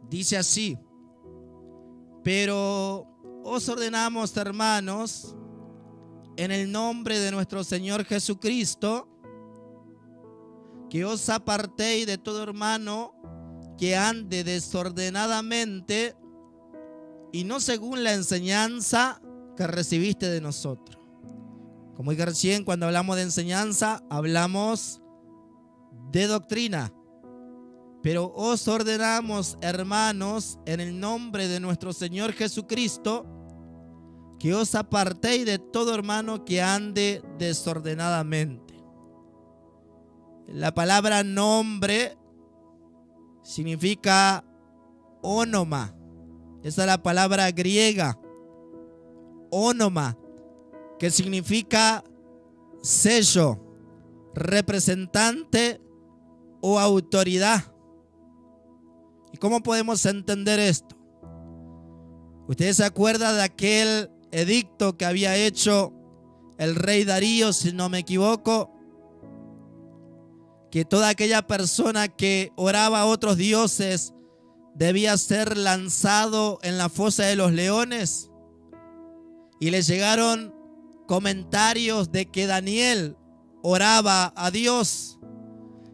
Dice así: pero os ordenamos, hermanos, en el nombre de nuestro Señor Jesucristo, que os apartéis de todo hermano que ande desordenadamente y no según la enseñanza que recibiste de nosotros. Como dije recién, cuando hablamos de enseñanza, hablamos de doctrina. Pero os ordenamos, hermanos, en el nombre de nuestro Señor Jesucristo, que os apartéis de todo hermano que ande desordenadamente. La palabra nombre significa ónoma. Esa es la palabra griega, ónoma, que significa sello, representante o autoridad. ¿Y cómo podemos entender esto? ¿Ustedes se acuerdan de aquel edicto que había hecho el rey Darío, si no me equivoco? Que toda aquella persona que oraba a otros dioses debía ser lanzado en la fosa de los leones. Y le llegaron comentarios de que Daniel oraba a Dios,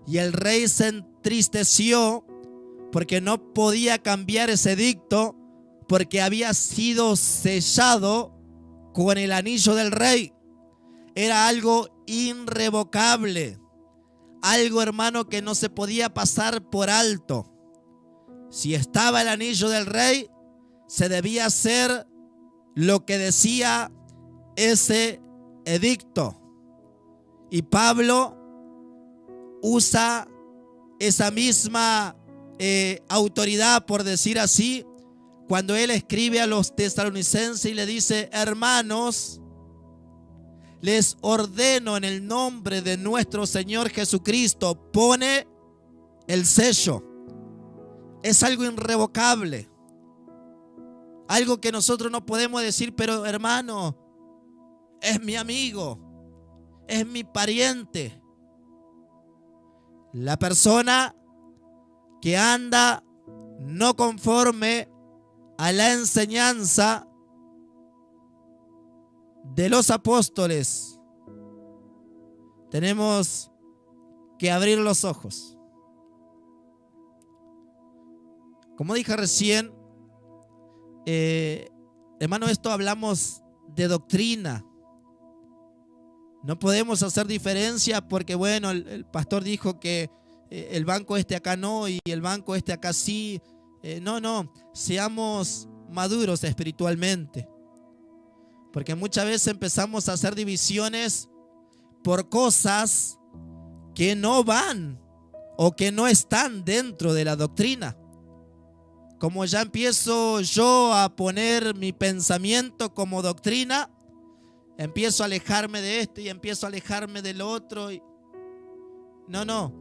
y el rey se entristeció porque no podía cambiar ese edicto, porque había sido sellado con el anillo del rey. Era algo irrevocable, algo, hermano, que no se podía pasar por alto. Si estaba el anillo del rey, se debía hacer lo que decía ese edicto. Y Pablo usa esa misma autoridad, por decir así, cuando él escribe a los tesalonicenses y le dice: hermanos, les ordeno en el nombre de nuestro Señor Jesucristo. Pone el sello. Es algo irrevocable, algo que nosotros no podemos decir: pero hermano, es mi amigo, es mi pariente. La persona que anda no conforme a la enseñanza de los apóstoles, tenemos que abrir los ojos. Como dije recién, hermano, esto hablamos de doctrina. No podemos hacer diferencia porque, bueno, el pastor dijo que el banco este acá no y el banco este acá sí. No, seamos maduros espiritualmente. Porque muchas veces empezamos a hacer divisiones por cosas que no van o que no están dentro de la doctrina. Como ya empiezo yo a poner mi pensamiento como doctrina, empiezo a alejarme de esto y empiezo a alejarme del otro. No.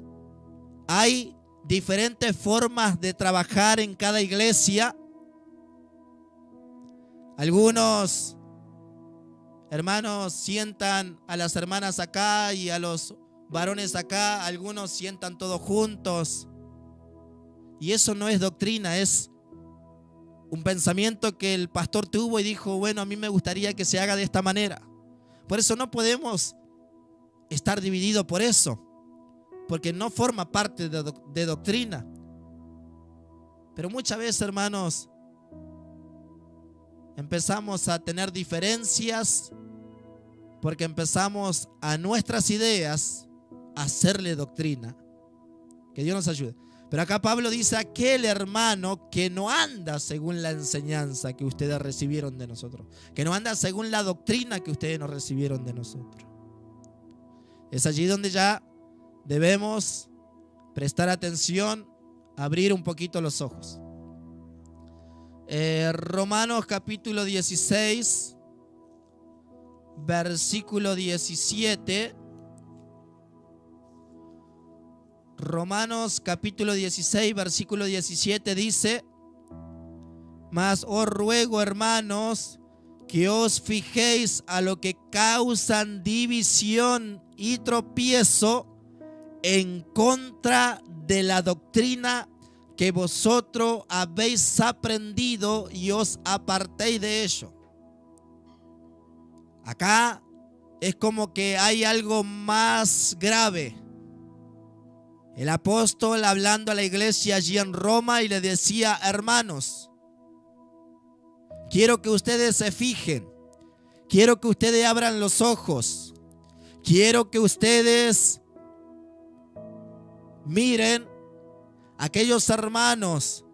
Hay diferentes formas de trabajar en cada iglesia. Algunos hermanos sientan a las hermanas acá y a los varones acá. Algunos sientan todos juntos. Y eso no es doctrina, es un pensamiento que el pastor tuvo y dijo, bueno, a mí me gustaría que se haga de esta manera. Por eso no podemos estar divididos por eso, porque no forma parte de doctrina. Pero muchas veces, hermanos, empezamos a tener diferencias porque empezamos a nuestras ideas a hacerle doctrina. Que Dios nos ayude. Pero acá Pablo dice, aquel hermano que no anda según la enseñanza que ustedes recibieron de nosotros, que no anda según la doctrina que ustedes nos recibieron de nosotros. Es allí donde ya debemos prestar atención, abrir un poquito los ojos. Romanos capítulo 16, versículo 17. Romanos capítulo 16, versículo 17 dice: mas os ruego, hermanos, que os fijéis a lo que causan división y tropiezo en contra de la doctrina que vosotros habéis aprendido y os apartéis de ello. Acá es como que hay algo más grave. El apóstol hablando a la iglesia allí en Roma y le decía: hermanos, quiero que ustedes se fijen, quiero que ustedes abran los ojos, quiero que ustedes miren aquellos hermanos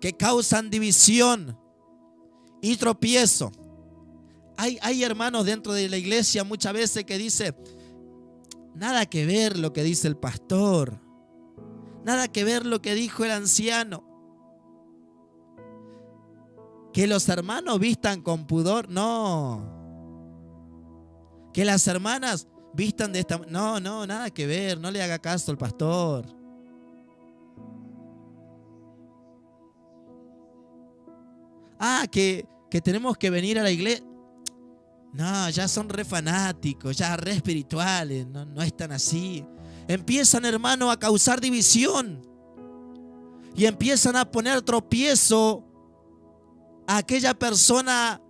que causan división y tropiezo. Hay hermanos dentro de la iglesia muchas veces que dicen: nada que ver lo que dice el pastor, nada que ver lo que dijo el anciano. Que los hermanos vistan con pudor, no. Que las hermanas vistan de esta manera, no, nada que ver, no le haga caso al pastor. Que tenemos que venir a la iglesia. No, ya son re fanáticos, ya re espirituales, no están así. Empiezan, hermano, a causar división y empiezan a poner tropiezo a aquella persona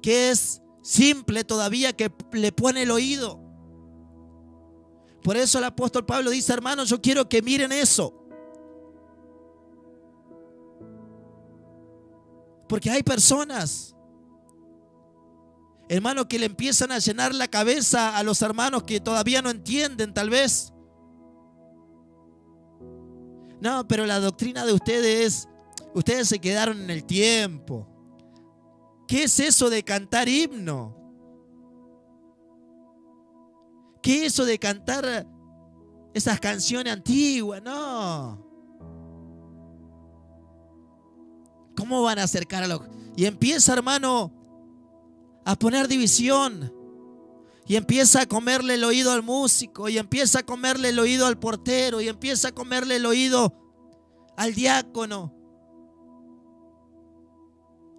que es simple todavía, que le pone el oído. Por eso el apóstol Pablo dice: hermanos, yo quiero que miren eso, porque hay personas, hermanos, que le empiezan a llenar la cabeza a los hermanos que todavía no entienden, tal vez. No, pero la doctrina de ustedes se quedaron en el tiempo. ¿Qué es eso de cantar himno? ¿Qué es eso de cantar esas canciones antiguas? No. ¿Cómo van a acercar a los...? Y empieza, hermano, a poner división. Y empieza a comerle el oído al músico. Y empieza a comerle el oído al portero. Y empieza a comerle el oído al diácono.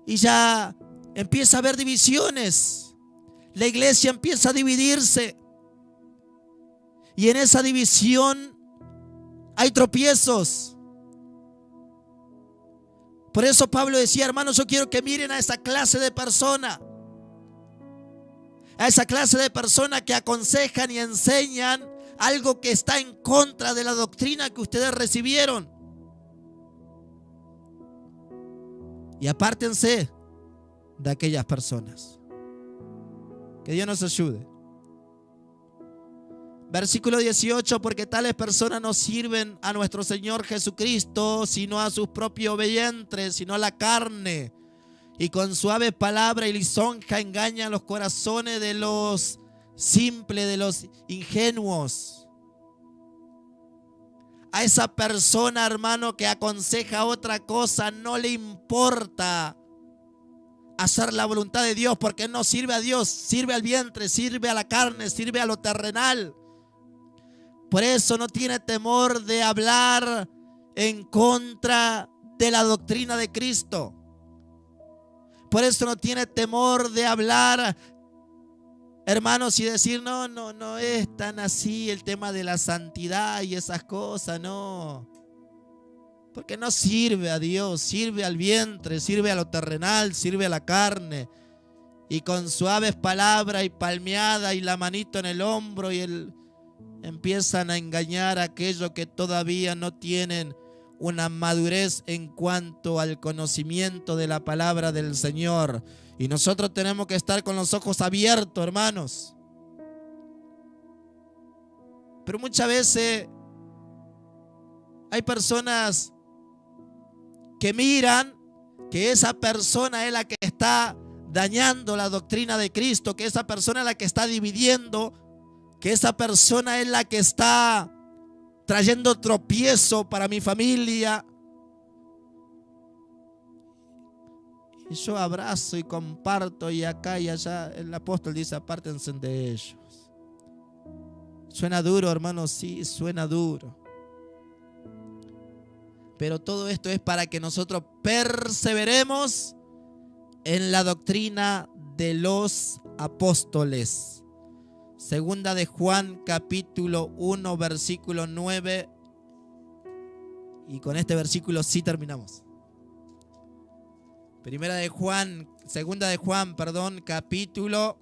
Y ya empieza a haber divisiones. La iglesia empieza a dividirse. Y en esa división hay tropiezos. Por eso Pablo decía: hermanos, yo quiero que miren a esa clase de persona. A esa clase de personas que aconsejan y enseñan algo que está en contra de la doctrina que ustedes recibieron. Y apártense de aquellas personas. Que Dios nos ayude. Versículo 18, porque tales personas no sirven a nuestro Señor Jesucristo, sino a sus propios vientres, sino a la carne. Y con suave palabra y lisonja engañan los corazones de los simples, de los ingenuos. A esa persona, hermano, que aconseja otra cosa, no le importa hacer la voluntad de Dios, porque no sirve a Dios, sirve al vientre, sirve a la carne, sirve a lo terrenal. Por eso no tiene temor de hablar en contra de la doctrina de Cristo. Por eso no tiene temor de hablar, hermanos, y decir, no es tan así el tema de la santidad y esas cosas, no. Porque no sirve a Dios, sirve al vientre, sirve a lo terrenal, sirve a la carne. Y con suaves palabras y palmeada y la manito en el hombro empiezan a engañar a aquellos que todavía no tienen una madurez en cuanto al conocimiento de la palabra del Señor. Y nosotros tenemos que estar con los ojos abiertos, hermanos. Pero muchas veces hay personas que miran que esa persona es la que está dañando la doctrina de Cristo, que esa persona es la que está dividiendo, que esa persona es la que está trayendo tropiezo para mi familia. Y yo abrazo y comparto, y acá y allá el apóstol dice, apártense de ellos. Suena duro, hermanos, sí, suena duro. Pero todo esto es para que nosotros perseveremos en la doctrina de los apóstoles. Segunda de Juan, capítulo 1, versículo 9. Y con este versículo sí terminamos. Segunda de Juan, capítulo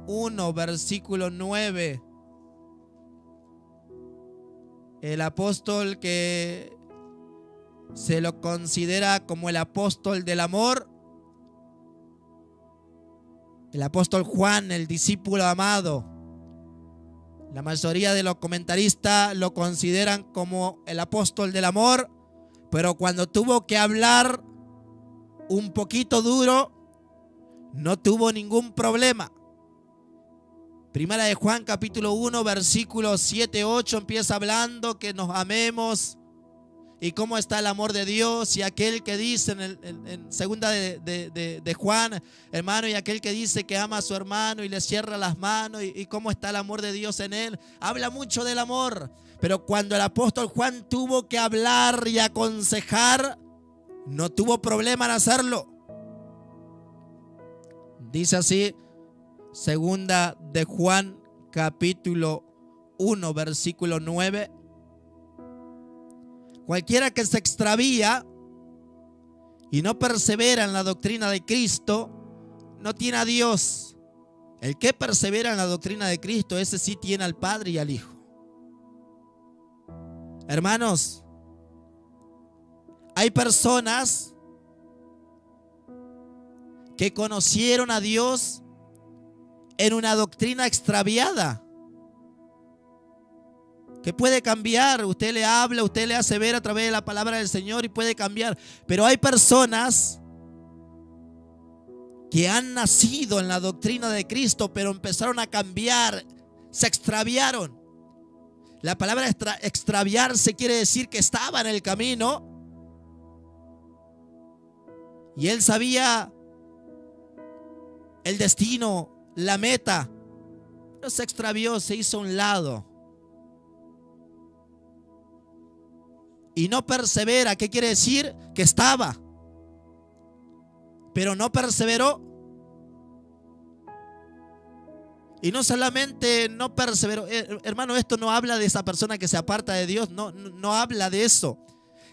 1, versículo 9. El apóstol que se lo considera como el apóstol del amor, el apóstol Juan, el discípulo amado. La mayoría de los comentaristas lo consideran como el apóstol del amor, pero cuando tuvo que hablar un poquito duro, no tuvo ningún problema. Primera de Juan, capítulo 1, versículos 7, 8, empieza hablando que nos amemos y cómo está el amor de Dios, y aquel que dice en segunda de Juan, hermano, y aquel que dice que ama a su hermano y le cierra las manos, y cómo está el amor de Dios en él. Habla mucho del amor, pero cuando el apóstol Juan tuvo que hablar y aconsejar, no tuvo problema en hacerlo. Dice así, segunda de Juan, capítulo 1, versículo 9. Cualquiera que se extravía y no persevera en la doctrina de Cristo, no tiene a Dios. El que persevera en la doctrina de Cristo, ese sí tiene al Padre y al Hijo. Hermanos, hay personas que conocieron a Dios en una doctrina extraviada, que puede cambiar. Usted le habla, usted le hace ver a través de la palabra del Señor y puede cambiar. Pero hay personas que han nacido en la doctrina de Cristo, pero empezaron a cambiar, se extraviaron. La palabra extraviarse quiere decir que estaba en el camino y él sabía el destino, la meta, pero se extravió, se hizo a un lado. Y no persevera. ¿Qué quiere decir? Que estaba, pero no perseveró. Y no solamente no perseveró, hermano, esto no habla de esa persona que se aparta de Dios, no habla de eso.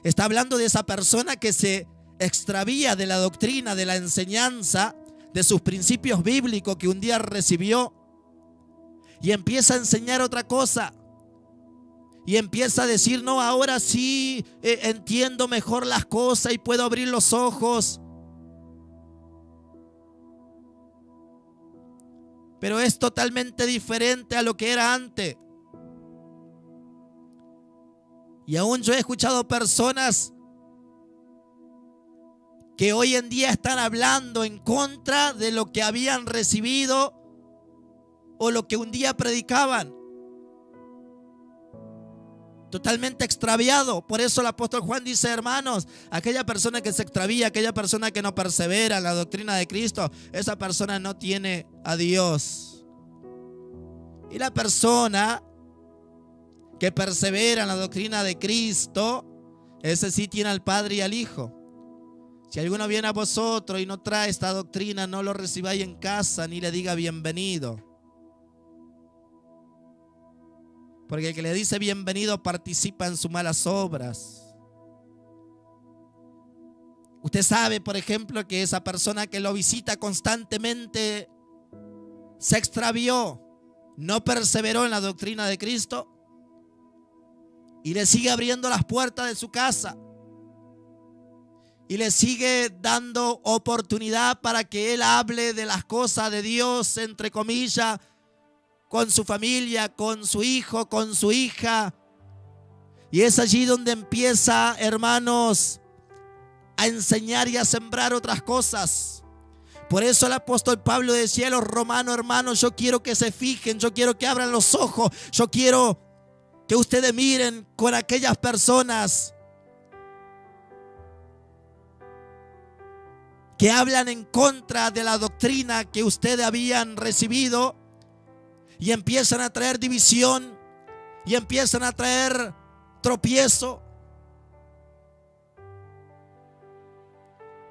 Está hablando de esa persona que se extravía de la doctrina, de la enseñanza, de sus principios bíblicos que un día recibió y empieza a enseñar otra cosa. Y empieza a decir, no, ahora sí entiendo mejor las cosas y puedo abrir los ojos. Pero es totalmente diferente a lo que era antes. Y aún yo he escuchado personas que hoy en día están hablando en contra de lo que habían recibido o lo que un día predicaban. Totalmente extraviado. Por eso el apóstol Juan dice, hermanos, aquella persona que se extravía, aquella persona que no persevera en la doctrina de Cristo, esa persona no tiene a Dios. Y la persona que persevera en la doctrina de Cristo, ese sí tiene al Padre y al Hijo. Si alguno viene a vosotros y no trae esta doctrina, no lo recibáis en casa ni le diga bienvenido. Porque el que le dice bienvenido participa en sus malas obras. Usted sabe, por ejemplo, que esa persona que lo visita constantemente se extravió, no perseveró en la doctrina de Cristo y le sigue abriendo las puertas de su casa y le sigue dando oportunidad para que él hable de las cosas de Dios, entre comillas, con su familia, con su hijo, con su hija. Y es allí donde empieza, hermanos, a enseñar y a sembrar otras cosas. Por eso el apóstol Pablo decía a los romanos, hermanos, yo quiero que se fijen, yo quiero que abran los ojos, yo quiero que ustedes miren con aquellas personas que hablan en contra de la doctrina que ustedes habían recibido. Y empiezan a traer división. Y empiezan a traer tropiezo.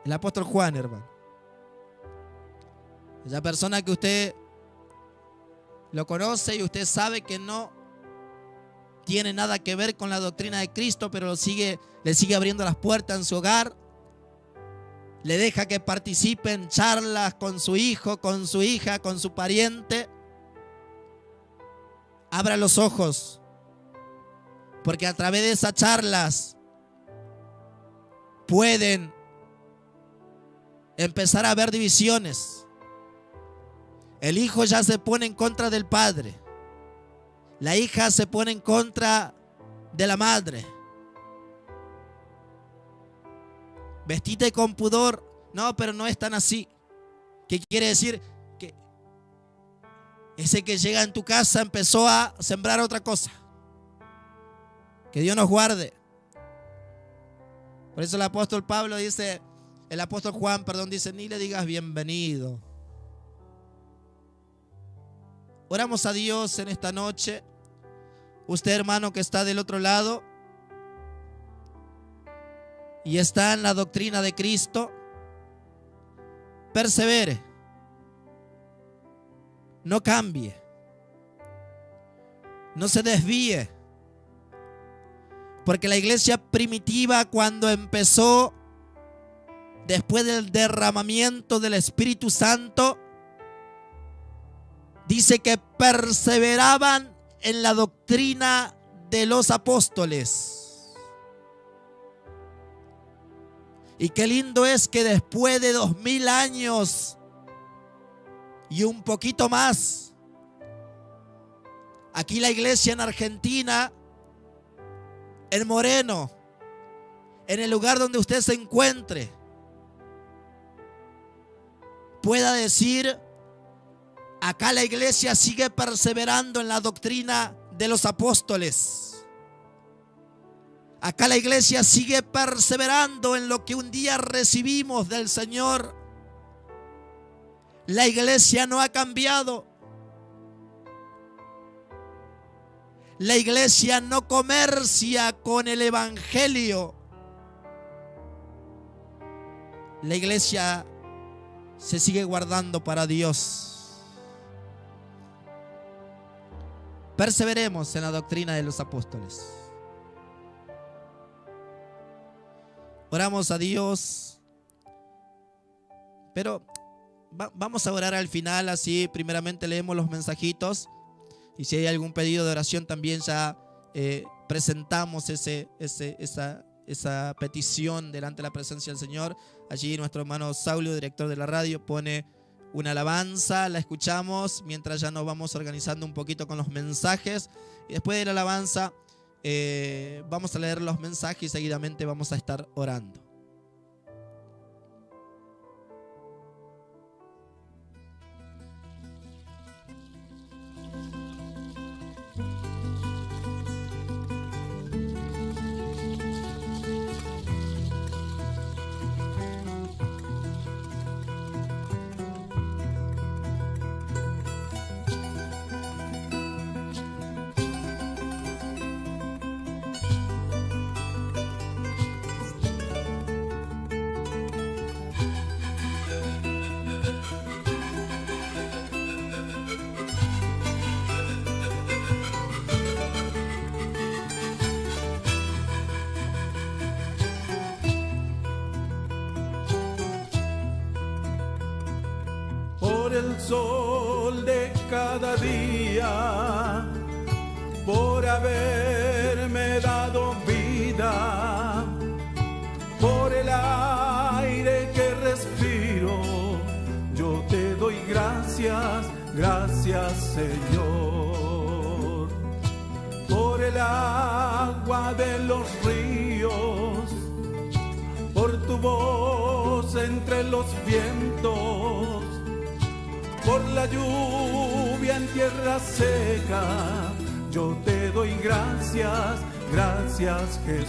El apóstol Juan, hermano. Esa persona que usted lo conoce y usted sabe que no tiene nada que ver con la doctrina de Cristo, pero le sigue abriendo las puertas en su hogar. Le deja que participe en charlas con su hijo, con su hija, con su pariente. Abra los ojos, porque a través de esas charlas pueden empezar a haber divisiones. El hijo ya se pone en contra del padre, la hija se pone en contra de la madre. Vestite con pudor, no, pero no es tan así. ¿Qué quiere decir? Ese que llega en tu casa empezó a sembrar otra cosa. Que Dios nos guarde. Por eso el apóstol Juan, dice, ni le digas bienvenido. Oramos a Dios en esta noche. Usted, hermano, que está del otro lado y está en la doctrina de Cristo, persevere. No cambie, no se desvíe, porque la iglesia primitiva, cuando empezó después del derramamiento del Espíritu Santo, dice que perseveraban en la doctrina de los apóstoles. Y qué lindo es que después de 2000 años y un poquito más, aquí la iglesia en Argentina, en Moreno, en el lugar donde usted se encuentre, pueda decir, acá la iglesia sigue perseverando en la doctrina de los apóstoles. Acá la iglesia sigue perseverando en lo que un día recibimos del Señor. La iglesia no ha cambiado. La iglesia no comercia con el evangelio. La iglesia se sigue guardando para Dios. Perseveremos en la doctrina de los apóstoles. Oramos a Dios, pero vamos a orar al final, así primeramente leemos los mensajitos. Y si hay algún pedido de oración también ya presentamos esa petición delante de la presencia del Señor. Allí nuestro hermano Saulio, director de la radio, pone una alabanza, la escuchamos mientras ya nos vamos organizando un poquito con los mensajes. Y después de la alabanza vamos a leer los mensajes y seguidamente vamos a estar orando. Por el sol de cada día, por haberme dado vida, por el aire que respiro, yo te doy gracias, gracias Señor. Por el agua de los ríos, por tu voz entre los vientos, por la lluvia en tierra seca, yo te doy gracias, gracias Jesús.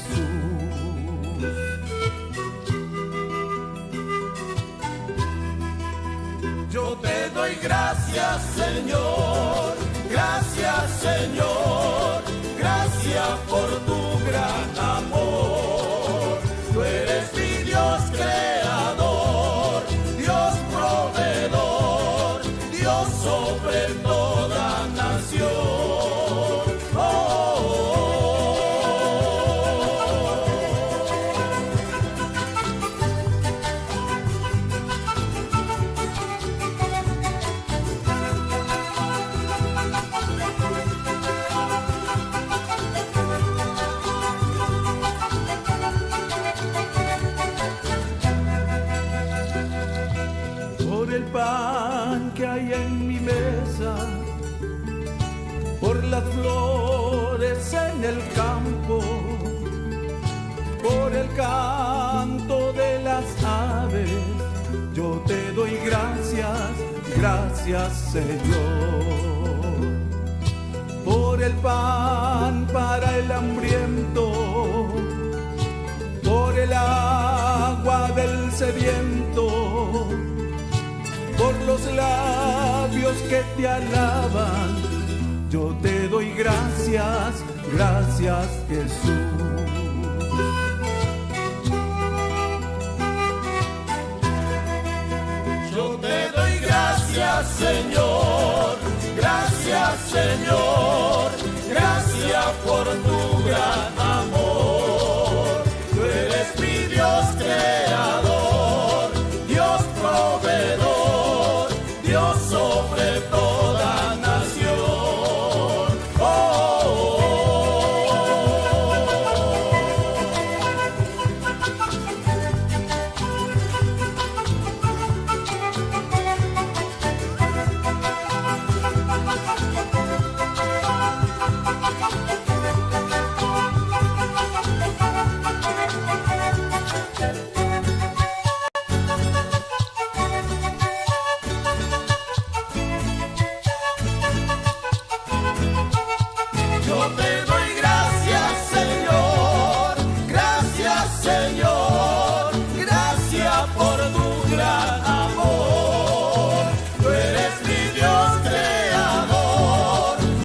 Yo te doy gracias Señor, gracias Señor, gracias por tu gran amor. Tú eres mi Dios creador, Dios proveedor, Dios sobre toda nación. Oh, por el pan que hay en mi mesa, por las flores en el campo, por el canto de las aves, yo te doy gracias, gracias Señor. Por el pan para el hambriento, por el agua del sediento, por los labios que te alaban, yo te doy gracias, gracias Jesús. Yo te doy gracias Señor, gracias Señor, gracias por tu